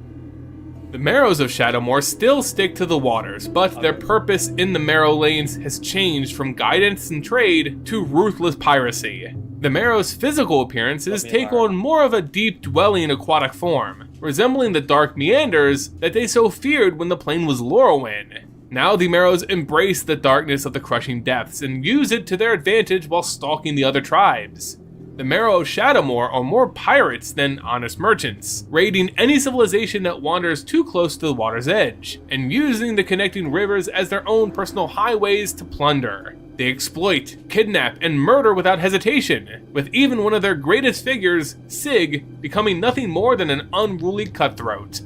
The Marrows of Shadowmoor still stick to the waters, but their purpose in the Marrow Lanes has changed from guidance and trade to ruthless piracy. The Marrow's physical appearances take on more of a deep-dwelling aquatic form, resembling the dark meanders that they so feared when the plane was Lorwyn. Now the Marrows embrace the darkness of the crushing depths and use it to their advantage while stalking the other tribes. The Marrow of Shadowmoor are more pirates than honest merchants, raiding any civilization that wanders too close to the water's edge, and using the connecting rivers as their own personal highways to plunder. They exploit, kidnap, and murder without hesitation, with even one of their greatest figures, Sig, becoming nothing more than an unruly cutthroat.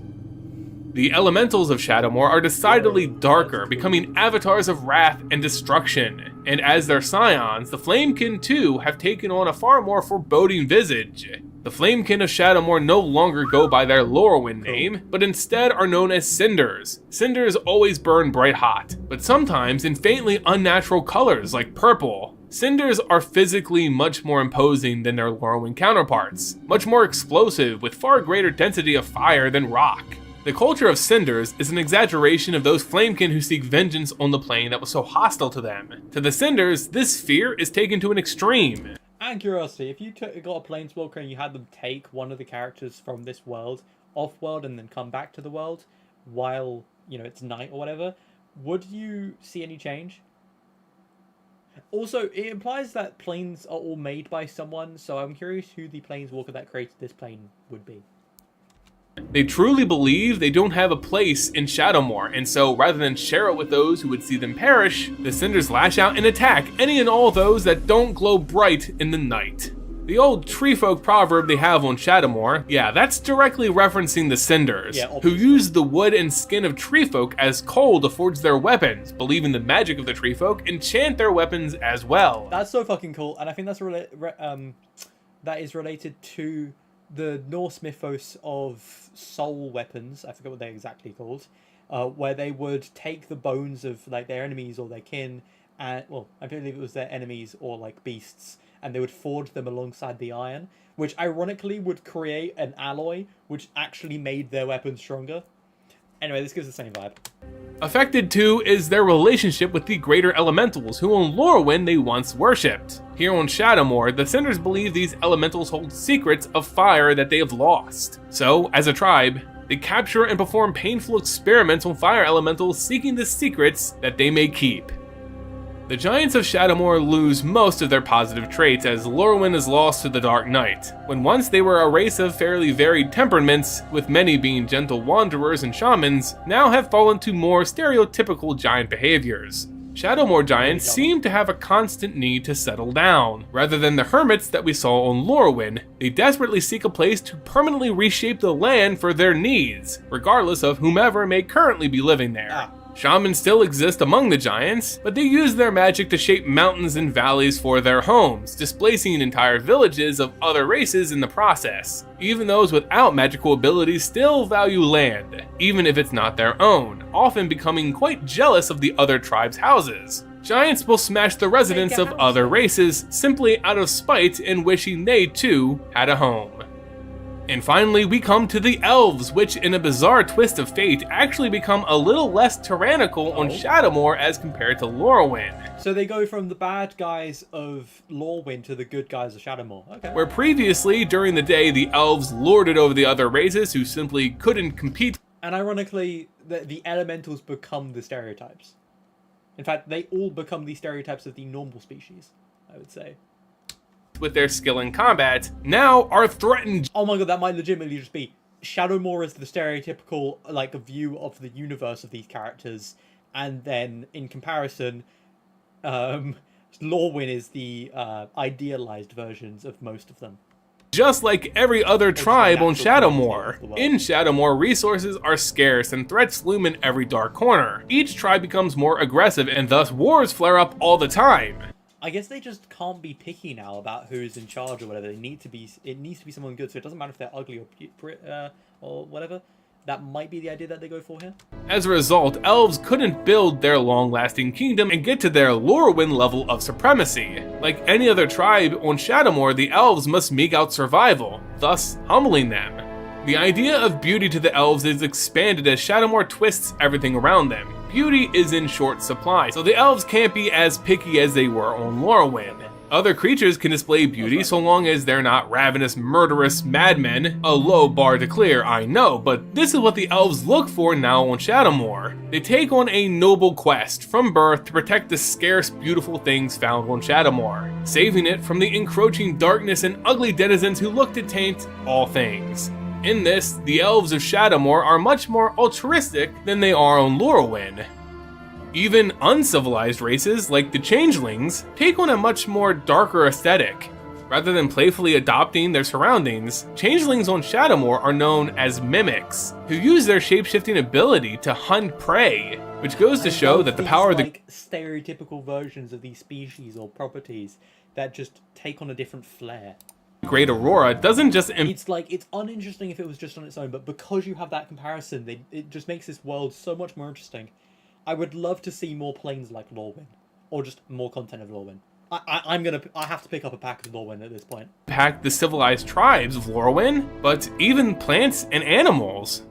The elementals of Shadowmoor are decidedly darker, becoming avatars of wrath and destruction, and as their scions, the Flamekin too have taken on a far more foreboding visage. The Flamekin of Shadowmoor no longer go by their Lorwyn name, but instead are known as Cinders. Cinders always burn bright hot, but sometimes in faintly unnatural colors like purple. Cinders are physically much more imposing than their Lorwyn counterparts, much more explosive with far greater density of fire than rock. The culture of Cinders is an exaggeration of those Flamekin who seek vengeance on the plane that was so hostile to them. To the Cinders, this fear is taken to an extreme. Out of curiosity, if you got a planeswalker and you had them take one of the characters from this world off-world and then come back to the world while, you know, it's night or whatever, would you see any change? Also, it implies that planes are all made by someone, so I'm curious who the planeswalker that created this plane would be. They truly believe they don't have a place in Shadowmoor, and so rather than share it with those who would see them perish, the Cinders lash out and attack any and all those that don't glow bright in the night. The old treefolk proverb they have on Shadowmoor, yeah, that's directly referencing the Cinders, who use the wood and skin of treefolk as coal to forge their weapons, believing the magic of the treefolk enchant their weapons as well. That's so fucking cool, and I think that's that is related to the Norse mythos of soul weapons. I forget what they're exactly called, where they would take the bones of like their enemies or their kin, and well, I believe it was their enemies or like beasts, and they would forge them alongside the iron, which ironically would create an alloy which actually made their weapons stronger. Anyway, this gives the same vibe. Affected too is their relationship with the greater elementals who on Lorwyn they once worshipped. Here on Shadowmoor, the Cinders believe these elementals hold secrets of fire that they have lost. So, as a tribe, they capture and perform painful experiments on fire elementals seeking the secrets that they may keep. The Giants of Shadowmoor lose most of their positive traits as Lorwyn is lost to the Dark Knight, when once they were a race of fairly varied temperaments, with many being gentle wanderers and shamans, now have fallen to more stereotypical giant behaviors. Shadowmoor giants seem to have a constant need to settle down. Rather than the hermits that we saw on Lorwyn, they desperately seek a place to permanently reshape the land for their needs, regardless of whomever may currently be living there. Shamans still exist among the giants, but they use their magic to shape mountains and valleys for their homes, displacing entire villages of other races in the process. Even those without magical abilities still value land, even if it's not their own, often becoming quite jealous of the other tribes' houses. Giants will smash the residents of other races simply out of spite and wishing they too had a home. And finally, we come to the Elves, which in a bizarre twist of fate actually become a little less tyrannical on Shadowmoor as compared to Lorwyn. So they go from the bad guys of Lorwyn to the good guys of Shadowmoor. Okay. Where previously, during the day, the Elves lorded over the other races who simply couldn't compete. And ironically, the elementals become the stereotypes. In fact, they all become the stereotypes of the normal species, I would say. With their skill in combat, now are threatened. Oh my god, that might legitimately just be Shadowmoor is the stereotypical like view of the universe of these characters, and then in comparison, Lorwyn is the idealized versions of most of them. Just like every other tribe on Shadowmoor. In Shadowmoor, resources are scarce and threats loom in every dark corner. Each tribe becomes more aggressive and thus wars flare up all the time. I guess they just can't be picky now about who's in charge or whatever. It needs to be someone good, so it doesn't matter if they're ugly or whatever. That might be the idea that they go for here. As a result, elves couldn't build their long-lasting kingdom and get to their Lorwyn level of supremacy. Like any other tribe on Shadowmoor, the elves must meek out survival, thus humbling them. The idea of beauty to the elves is expanded as Shadowmoor twists everything around them. Beauty is in short supply, so the elves can't be as picky as they were on Lorwyn. Other creatures can display beauty so long as they're not ravenous, murderous madmen. A low bar to clear, I know, but this is what the elves look for now on Shadowmoor. They take on a noble quest from birth to protect the scarce, beautiful things found on Shadowmoor, saving it from the encroaching darkness and ugly denizens who look to taint all things. In this, the elves of Shadowmoor are much more altruistic than they are on Lorwyn. Even uncivilized races, like the Changelings, take on a much more darker aesthetic. Rather than playfully adopting their surroundings, Changelings on Shadowmoor are known as mimics, who use their shape-shifting ability to hunt prey, which goes to show that the power of the stereotypical versions of these species or properties that just take on a different flair. Great Aurora doesn't just It's like, it's uninteresting if it was just on its own, but because you have that comparison, it just makes this world so much more interesting. I would love to see more planes like Lorwyn, or just more content of Lorwyn. I have to pick up a pack of Lorwyn at this point. impact the civilized tribes of Lorwyn, but even plants and animals.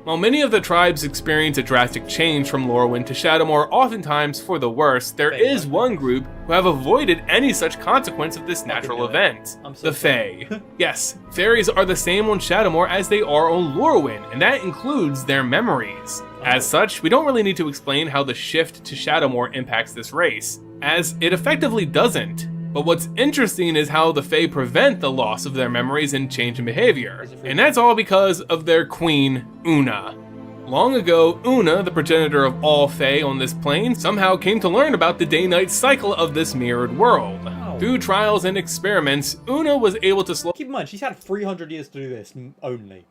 While many of the tribes experience a drastic change from Lorwyn to Shadowmoor, oftentimes for the worse, there is one group who have avoided any such consequence of this natural event. The Fae. Yes, fairies are the same on Shadowmoor as they are on Lorwyn, and that includes their memories. As such, we don't really need to explain how the shift to Shadowmoor impacts this race, as it effectively doesn't. But what's interesting is how the Fae prevent the loss of their memories and change in behavior, and that's all because of their queen, Una. Long ago, Una, the progenitor of all Fae on this plane, somehow came to learn about the day-night cycle of this mirrored world. Through trials and experiments, Una was able to slow— Keep in mind, she's had 300 years to do this, only.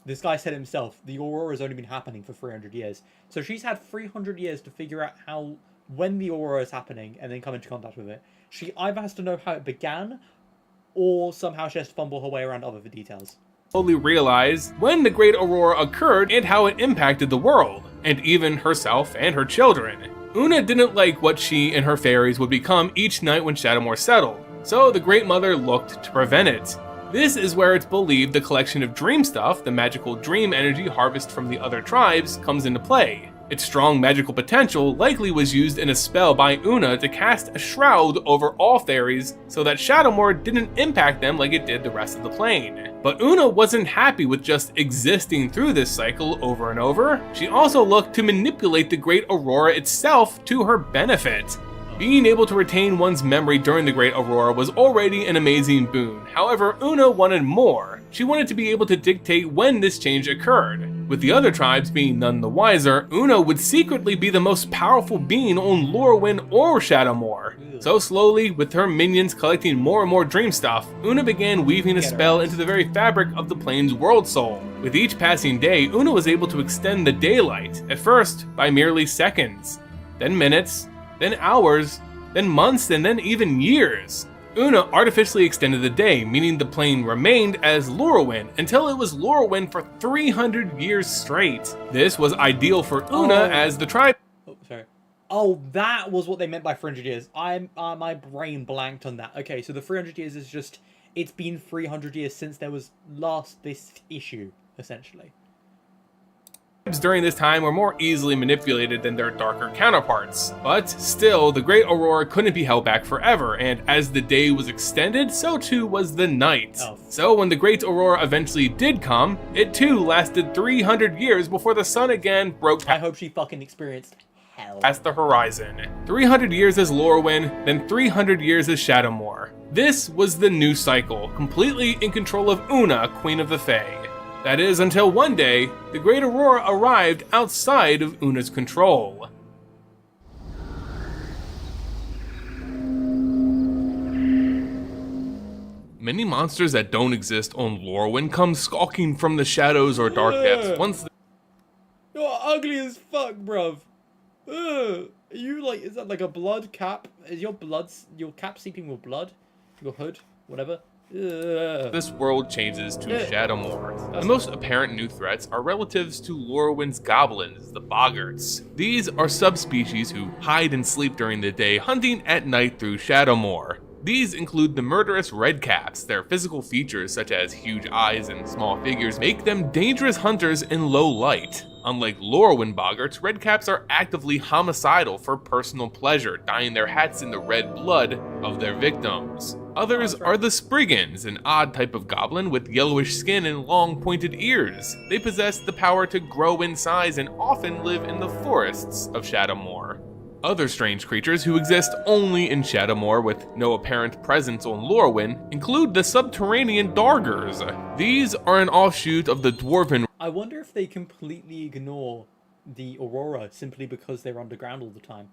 This guy said himself, the Aurora's only been happening for 300 years. So she's had 300 years to figure out when the Aurora is happening, and then come into contact with it. She either has to know how it began, or somehow she has to fumble her way around other details. slowly realize when the Great Aurora occurred and how it impacted the world, and even herself and her children. Una didn't like what she and her fairies would become each night when Shadowmoor settled, so the Great Mother looked to prevent it. This is where it's believed the collection of dream stuff, the magical dream energy harvested from the other tribes, comes into play. Its strong magical potential likely was used in a spell by Una to cast a shroud over all fairies so that Shadowmoor didn't impact them like it did the rest of the plane. But Una wasn't happy with just existing through this cycle over and over. She also looked to manipulate the Great Aurora itself to her benefit. Being able to retain one's memory during the Great Aurora was already an amazing boon. However, Una wanted more. She wanted to be able to dictate when this change occurred. With the other tribes being none the wiser, Una would secretly be the most powerful being on Lorwyn or Shadowmoor. So slowly, with her minions collecting more and more dream stuff, Una began weaving a spell into the very fabric of the plane's world soul. With each passing day, Una was able to extend the daylight, at first by merely seconds, then minutes, then hours, then months, and then even years. Una artificially extended the day, meaning the plane remained as Lorwyn until it was Lorwyn for 300 years straight. This was ideal for Una as the tribe— Oh, sorry. Oh, that was what they meant by 300 years. My brain blanked on that. Okay, so the 300 years is just, it's been 300 years since there was last this issue, essentially. during this time were more easily manipulated than their darker counterparts. But still, the Great Aurora couldn't be held back forever, and as the day was extended, so too was the night. So when the Great Aurora eventually did come, it too lasted 300 years before the sun again broke I hope she fucking experienced hell past the horizon. 300 years as Lorwyn, then 300 years as Shadowmoor. This was the new cycle, completely in control of Una, Queen of the Fae. That is, until one day, the Great Aurora arrived outside of Una's control. Many monsters that don't exist on Lorwyn come skulking from the shadows or dark depths once You're ugly as fuck, bruv. Are you like, is that like a blood cap? Is your cap seeping with blood? Your hood? Whatever? this world changes to Shadowmoor. The most apparent new threats are relatives to Lorwyn's goblins, the boggarts. These are subspecies who hide and sleep during the day, hunting at night through Shadowmoor. These include the murderous redcaps. Their physical features, such as huge eyes and small figures, make them dangerous hunters in low light. Unlike Lorwyn boggarts, redcaps are actively homicidal for personal pleasure, dyeing their hats in the red blood of their victims. Others are the Spriggans, an odd type of goblin with yellowish skin and long pointed ears. They possess the power to grow in size and often live in the forests of Shadowmoor. Other strange creatures who exist only in Shadowmoor with no apparent presence on Lorwyn include the subterranean Dargers. These are an offshoot of the dwarven— I wonder if they completely ignore the Aurora simply because they're underground all the time.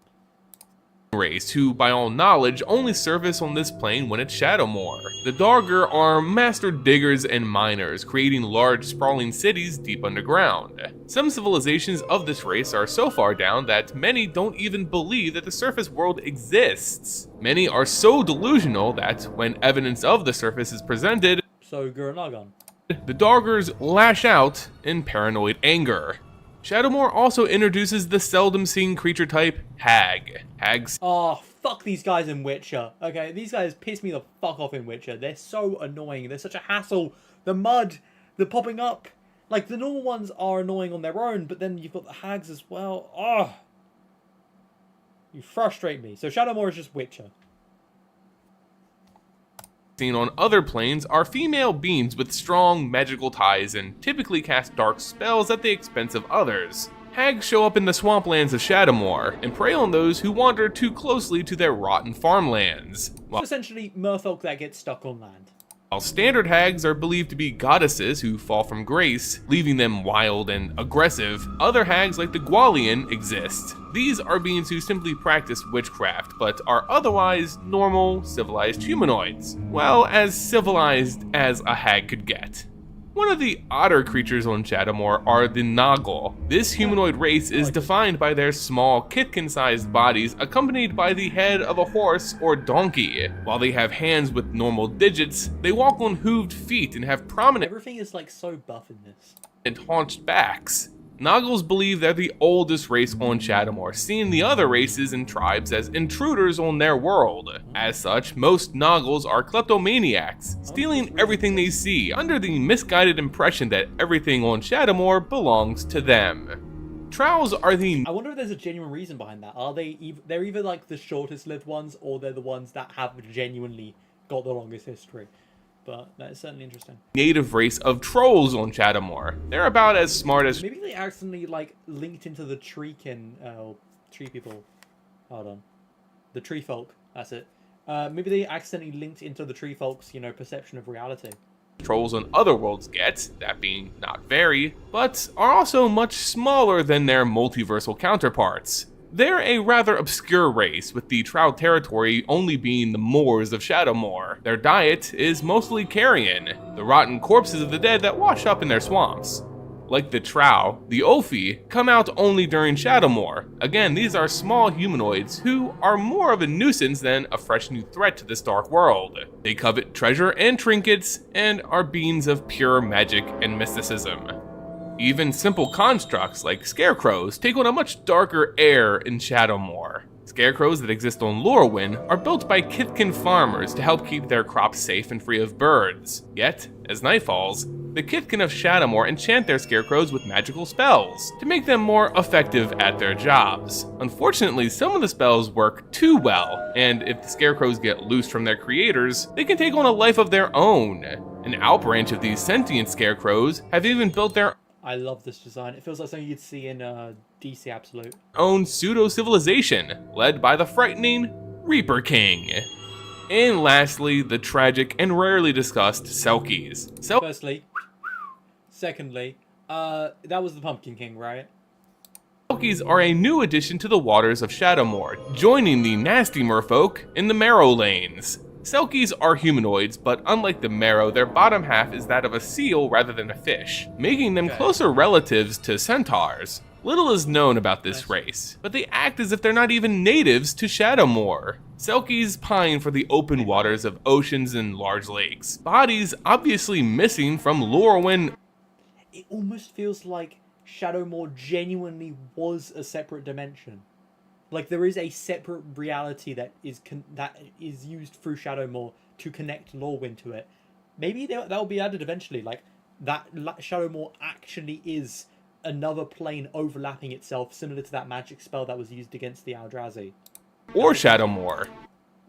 race who, by all knowledge, only surface on this plane when it's Shadowmoor. The Dogger are master diggers and miners, creating large sprawling cities deep underground. Some civilizations of this race are so far down that many don't even believe that the surface world exists. Many are so delusional that, when evidence of the surface is presented, So Gurren Lagann. the Doggers lash out in paranoid anger. Shadowmoor also introduces the seldom seen creature type, Hag. Hags Oh, fuck these guys in Witcher. Okay, these guys piss me the fuck off in Witcher. They're so annoying. They're such a hassle. The mud, the popping up. Like, the normal ones are annoying on their own, but then you've got the hags as well. Oh. You frustrate me. So Shadowmoor is just Witcher. seen on other planes are female beings with strong magical ties and typically cast dark spells at the expense of others. Hags show up in the swamplands of Shadowmoor and prey on those who wander too closely to their rotten farmlands. So essentially, merfolk that get stuck on land. While standard hags are believed to be goddesses who fall from grace, leaving them wild and aggressive, other hags like the Gwalian exist. These are beings who simply practice witchcraft, but are otherwise normal, civilized humanoids. Well, as civilized as a hag could get. One of the odder creatures on Shadowmoor are the Noggle. This humanoid race is defined by their small, kitkin-sized bodies accompanied by the head of a horse or donkey. While they have hands with normal digits, they walk on hooved feet and have prominent Everything is like so buff in this. and haunched backs. Noggles believe they're the oldest race on Shadowmoor, seeing the other races and tribes as intruders on their world. As such, most Noggles are kleptomaniacs, stealing everything they see, under the misguided impression that everything on Shadowmoor belongs to them. Trowels are the I wonder if there's a genuine reason behind that. Are they they're either like the shortest lived ones, or they're the ones that have genuinely got the longest history. But that is certainly interesting. native race of trolls on Shadowmoor. They're about as smart as Maybe they accidentally like linked into the tree people. Hold on, the tree folk. That's it. Maybe they accidentally linked into the tree folks, perception of reality. trolls on other worlds get, that being not very, but are also much smaller than their multiversal counterparts. They're a rather obscure race, with the Trow territory only being the moors of Shadowmoor. Their diet is mostly carrion, the rotten corpses of the dead that wash up in their swamps. Like the Trow, the Ophi come out only during Shadowmoor. Again, these are small humanoids who are more of a nuisance than a fresh new threat to this dark world. They covet treasure and trinkets, and are beings of pure magic and mysticism. Even simple constructs like scarecrows take on a much darker air in Shadowmoor. Scarecrows that exist on Lorwyn are built by Kitkin farmers to help keep their crops safe and free of birds. Yet, as night falls, the Kitkin of Shadowmoor enchant their scarecrows with magical spells to make them more effective at their jobs. Unfortunately, some of the spells work too well, and if the scarecrows get loose from their creators, they can take on a life of their own. An outbranch of these sentient scarecrows have even built their I love this design. It feels like something you'd see in DC Absolute. own pseudo-civilization, led by the frightening Reaper King. And lastly, the tragic and rarely discussed Selkies. Firstly, secondly, that was the Pumpkin King, right? Selkies are a new addition to the waters of Shadowmoor, joining the nasty merfolk in the Marrow Lanes. Selkies are humanoids, but unlike the Marrow, their bottom half is that of a seal rather than a fish, making them closer relatives to centaurs. Little is known about this race, but they act as if they're not even natives to Shadowmoor. Selkies pine for the open waters of oceans and large lakes, bodies obviously missing from Lorwyn. It almost feels like Shadowmoor genuinely was a separate dimension. Like, there is a separate reality that is used through Shadowmoor to connect Lorwyn to it. Maybe that will be added eventually. Like, that Shadowmoor actually is another plane overlapping itself, similar to that magic spell that was used against the Eldrazi. Or Shadowmoor.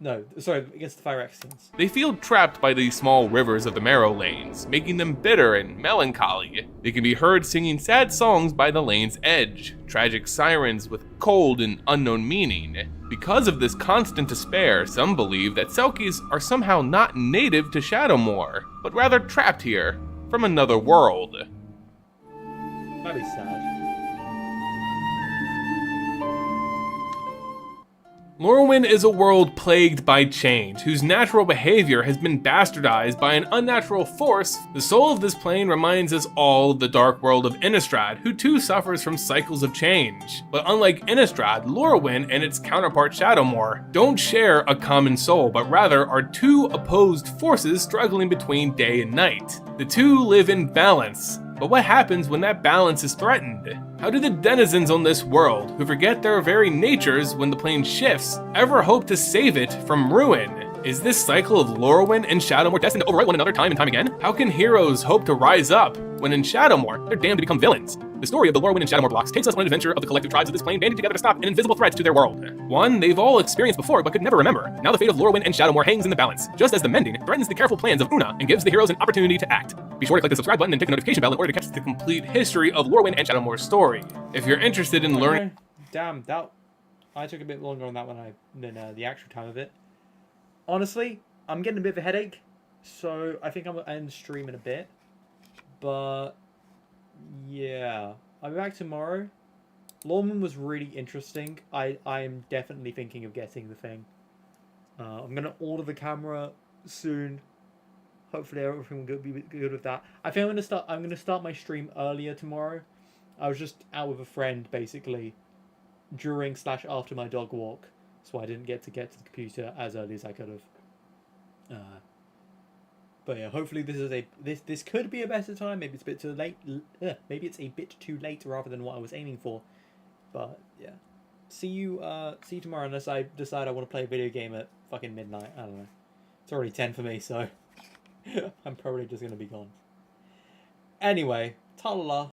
No, sorry, against the Phyrexians. They feel trapped by the small rivers of the Marrow Lanes, making them bitter and melancholy. They can be heard singing sad songs by the lane's edge, tragic sirens with cold and unknown meaning. Because of this constant despair, some believe that Selkies are somehow not native to Shadowmoor, but rather trapped here from another world. That'd be sad. Lorwyn is a world plagued by change, whose natural behavior has been bastardized by an unnatural force. The soul of this plane reminds us all of the dark world of Innistrad, who too suffers from cycles of change. But unlike Innistrad, Lorwyn and its counterpart Shadowmoor don't share a common soul, but rather are two opposed forces struggling between day and night. The two live in balance. But what happens when that balance is threatened? How do the denizens on this world, who forget their very natures when the plane shifts, ever hope to save it from ruin? Is this cycle of Lorwyn and Shadowmoor destined to overwrite one another time and time again? How can heroes hope to rise up when in Shadowmoor, they're damned to become villains? The story of the Lorwyn and Shadowmoor blocks takes us on an adventure of the collective tribes of this plane banding together to stop an invisible threat to their world. One they've all experienced before but could never remember. Now the fate of Lorwyn and Shadowmoor hangs in the balance, just as the mending threatens the careful plans of Una and gives the heroes an opportunity to act. Be sure to click the subscribe button and tick the notification bell in order to catch the complete history of Lorwyn and Shadowmoor's story. If you're interested in learning... Damn, I took a bit longer on that one than the actual time of it. Honestly, I'm getting a bit of a headache, so I think I'm going to end the stream in a bit. But, yeah. I'll be back tomorrow. Lorwyn was really interesting. I am definitely thinking of getting the thing. I'm going to order the camera soon. Hopefully everything will be good with that. I think I'm going to start my stream earlier tomorrow. I was just out with a friend, basically, during/after my dog walk. So I didn't get to the computer as early as I could have. But yeah, hopefully this could be a better time. Maybe it's a bit too late. Maybe it's a bit too late rather than what I was aiming for. But yeah, see you tomorrow. Unless I decide I want to play a video game at fucking midnight. I don't know. It's already 10 for me, so I'm probably just gonna be gone. Anyway, ta-la.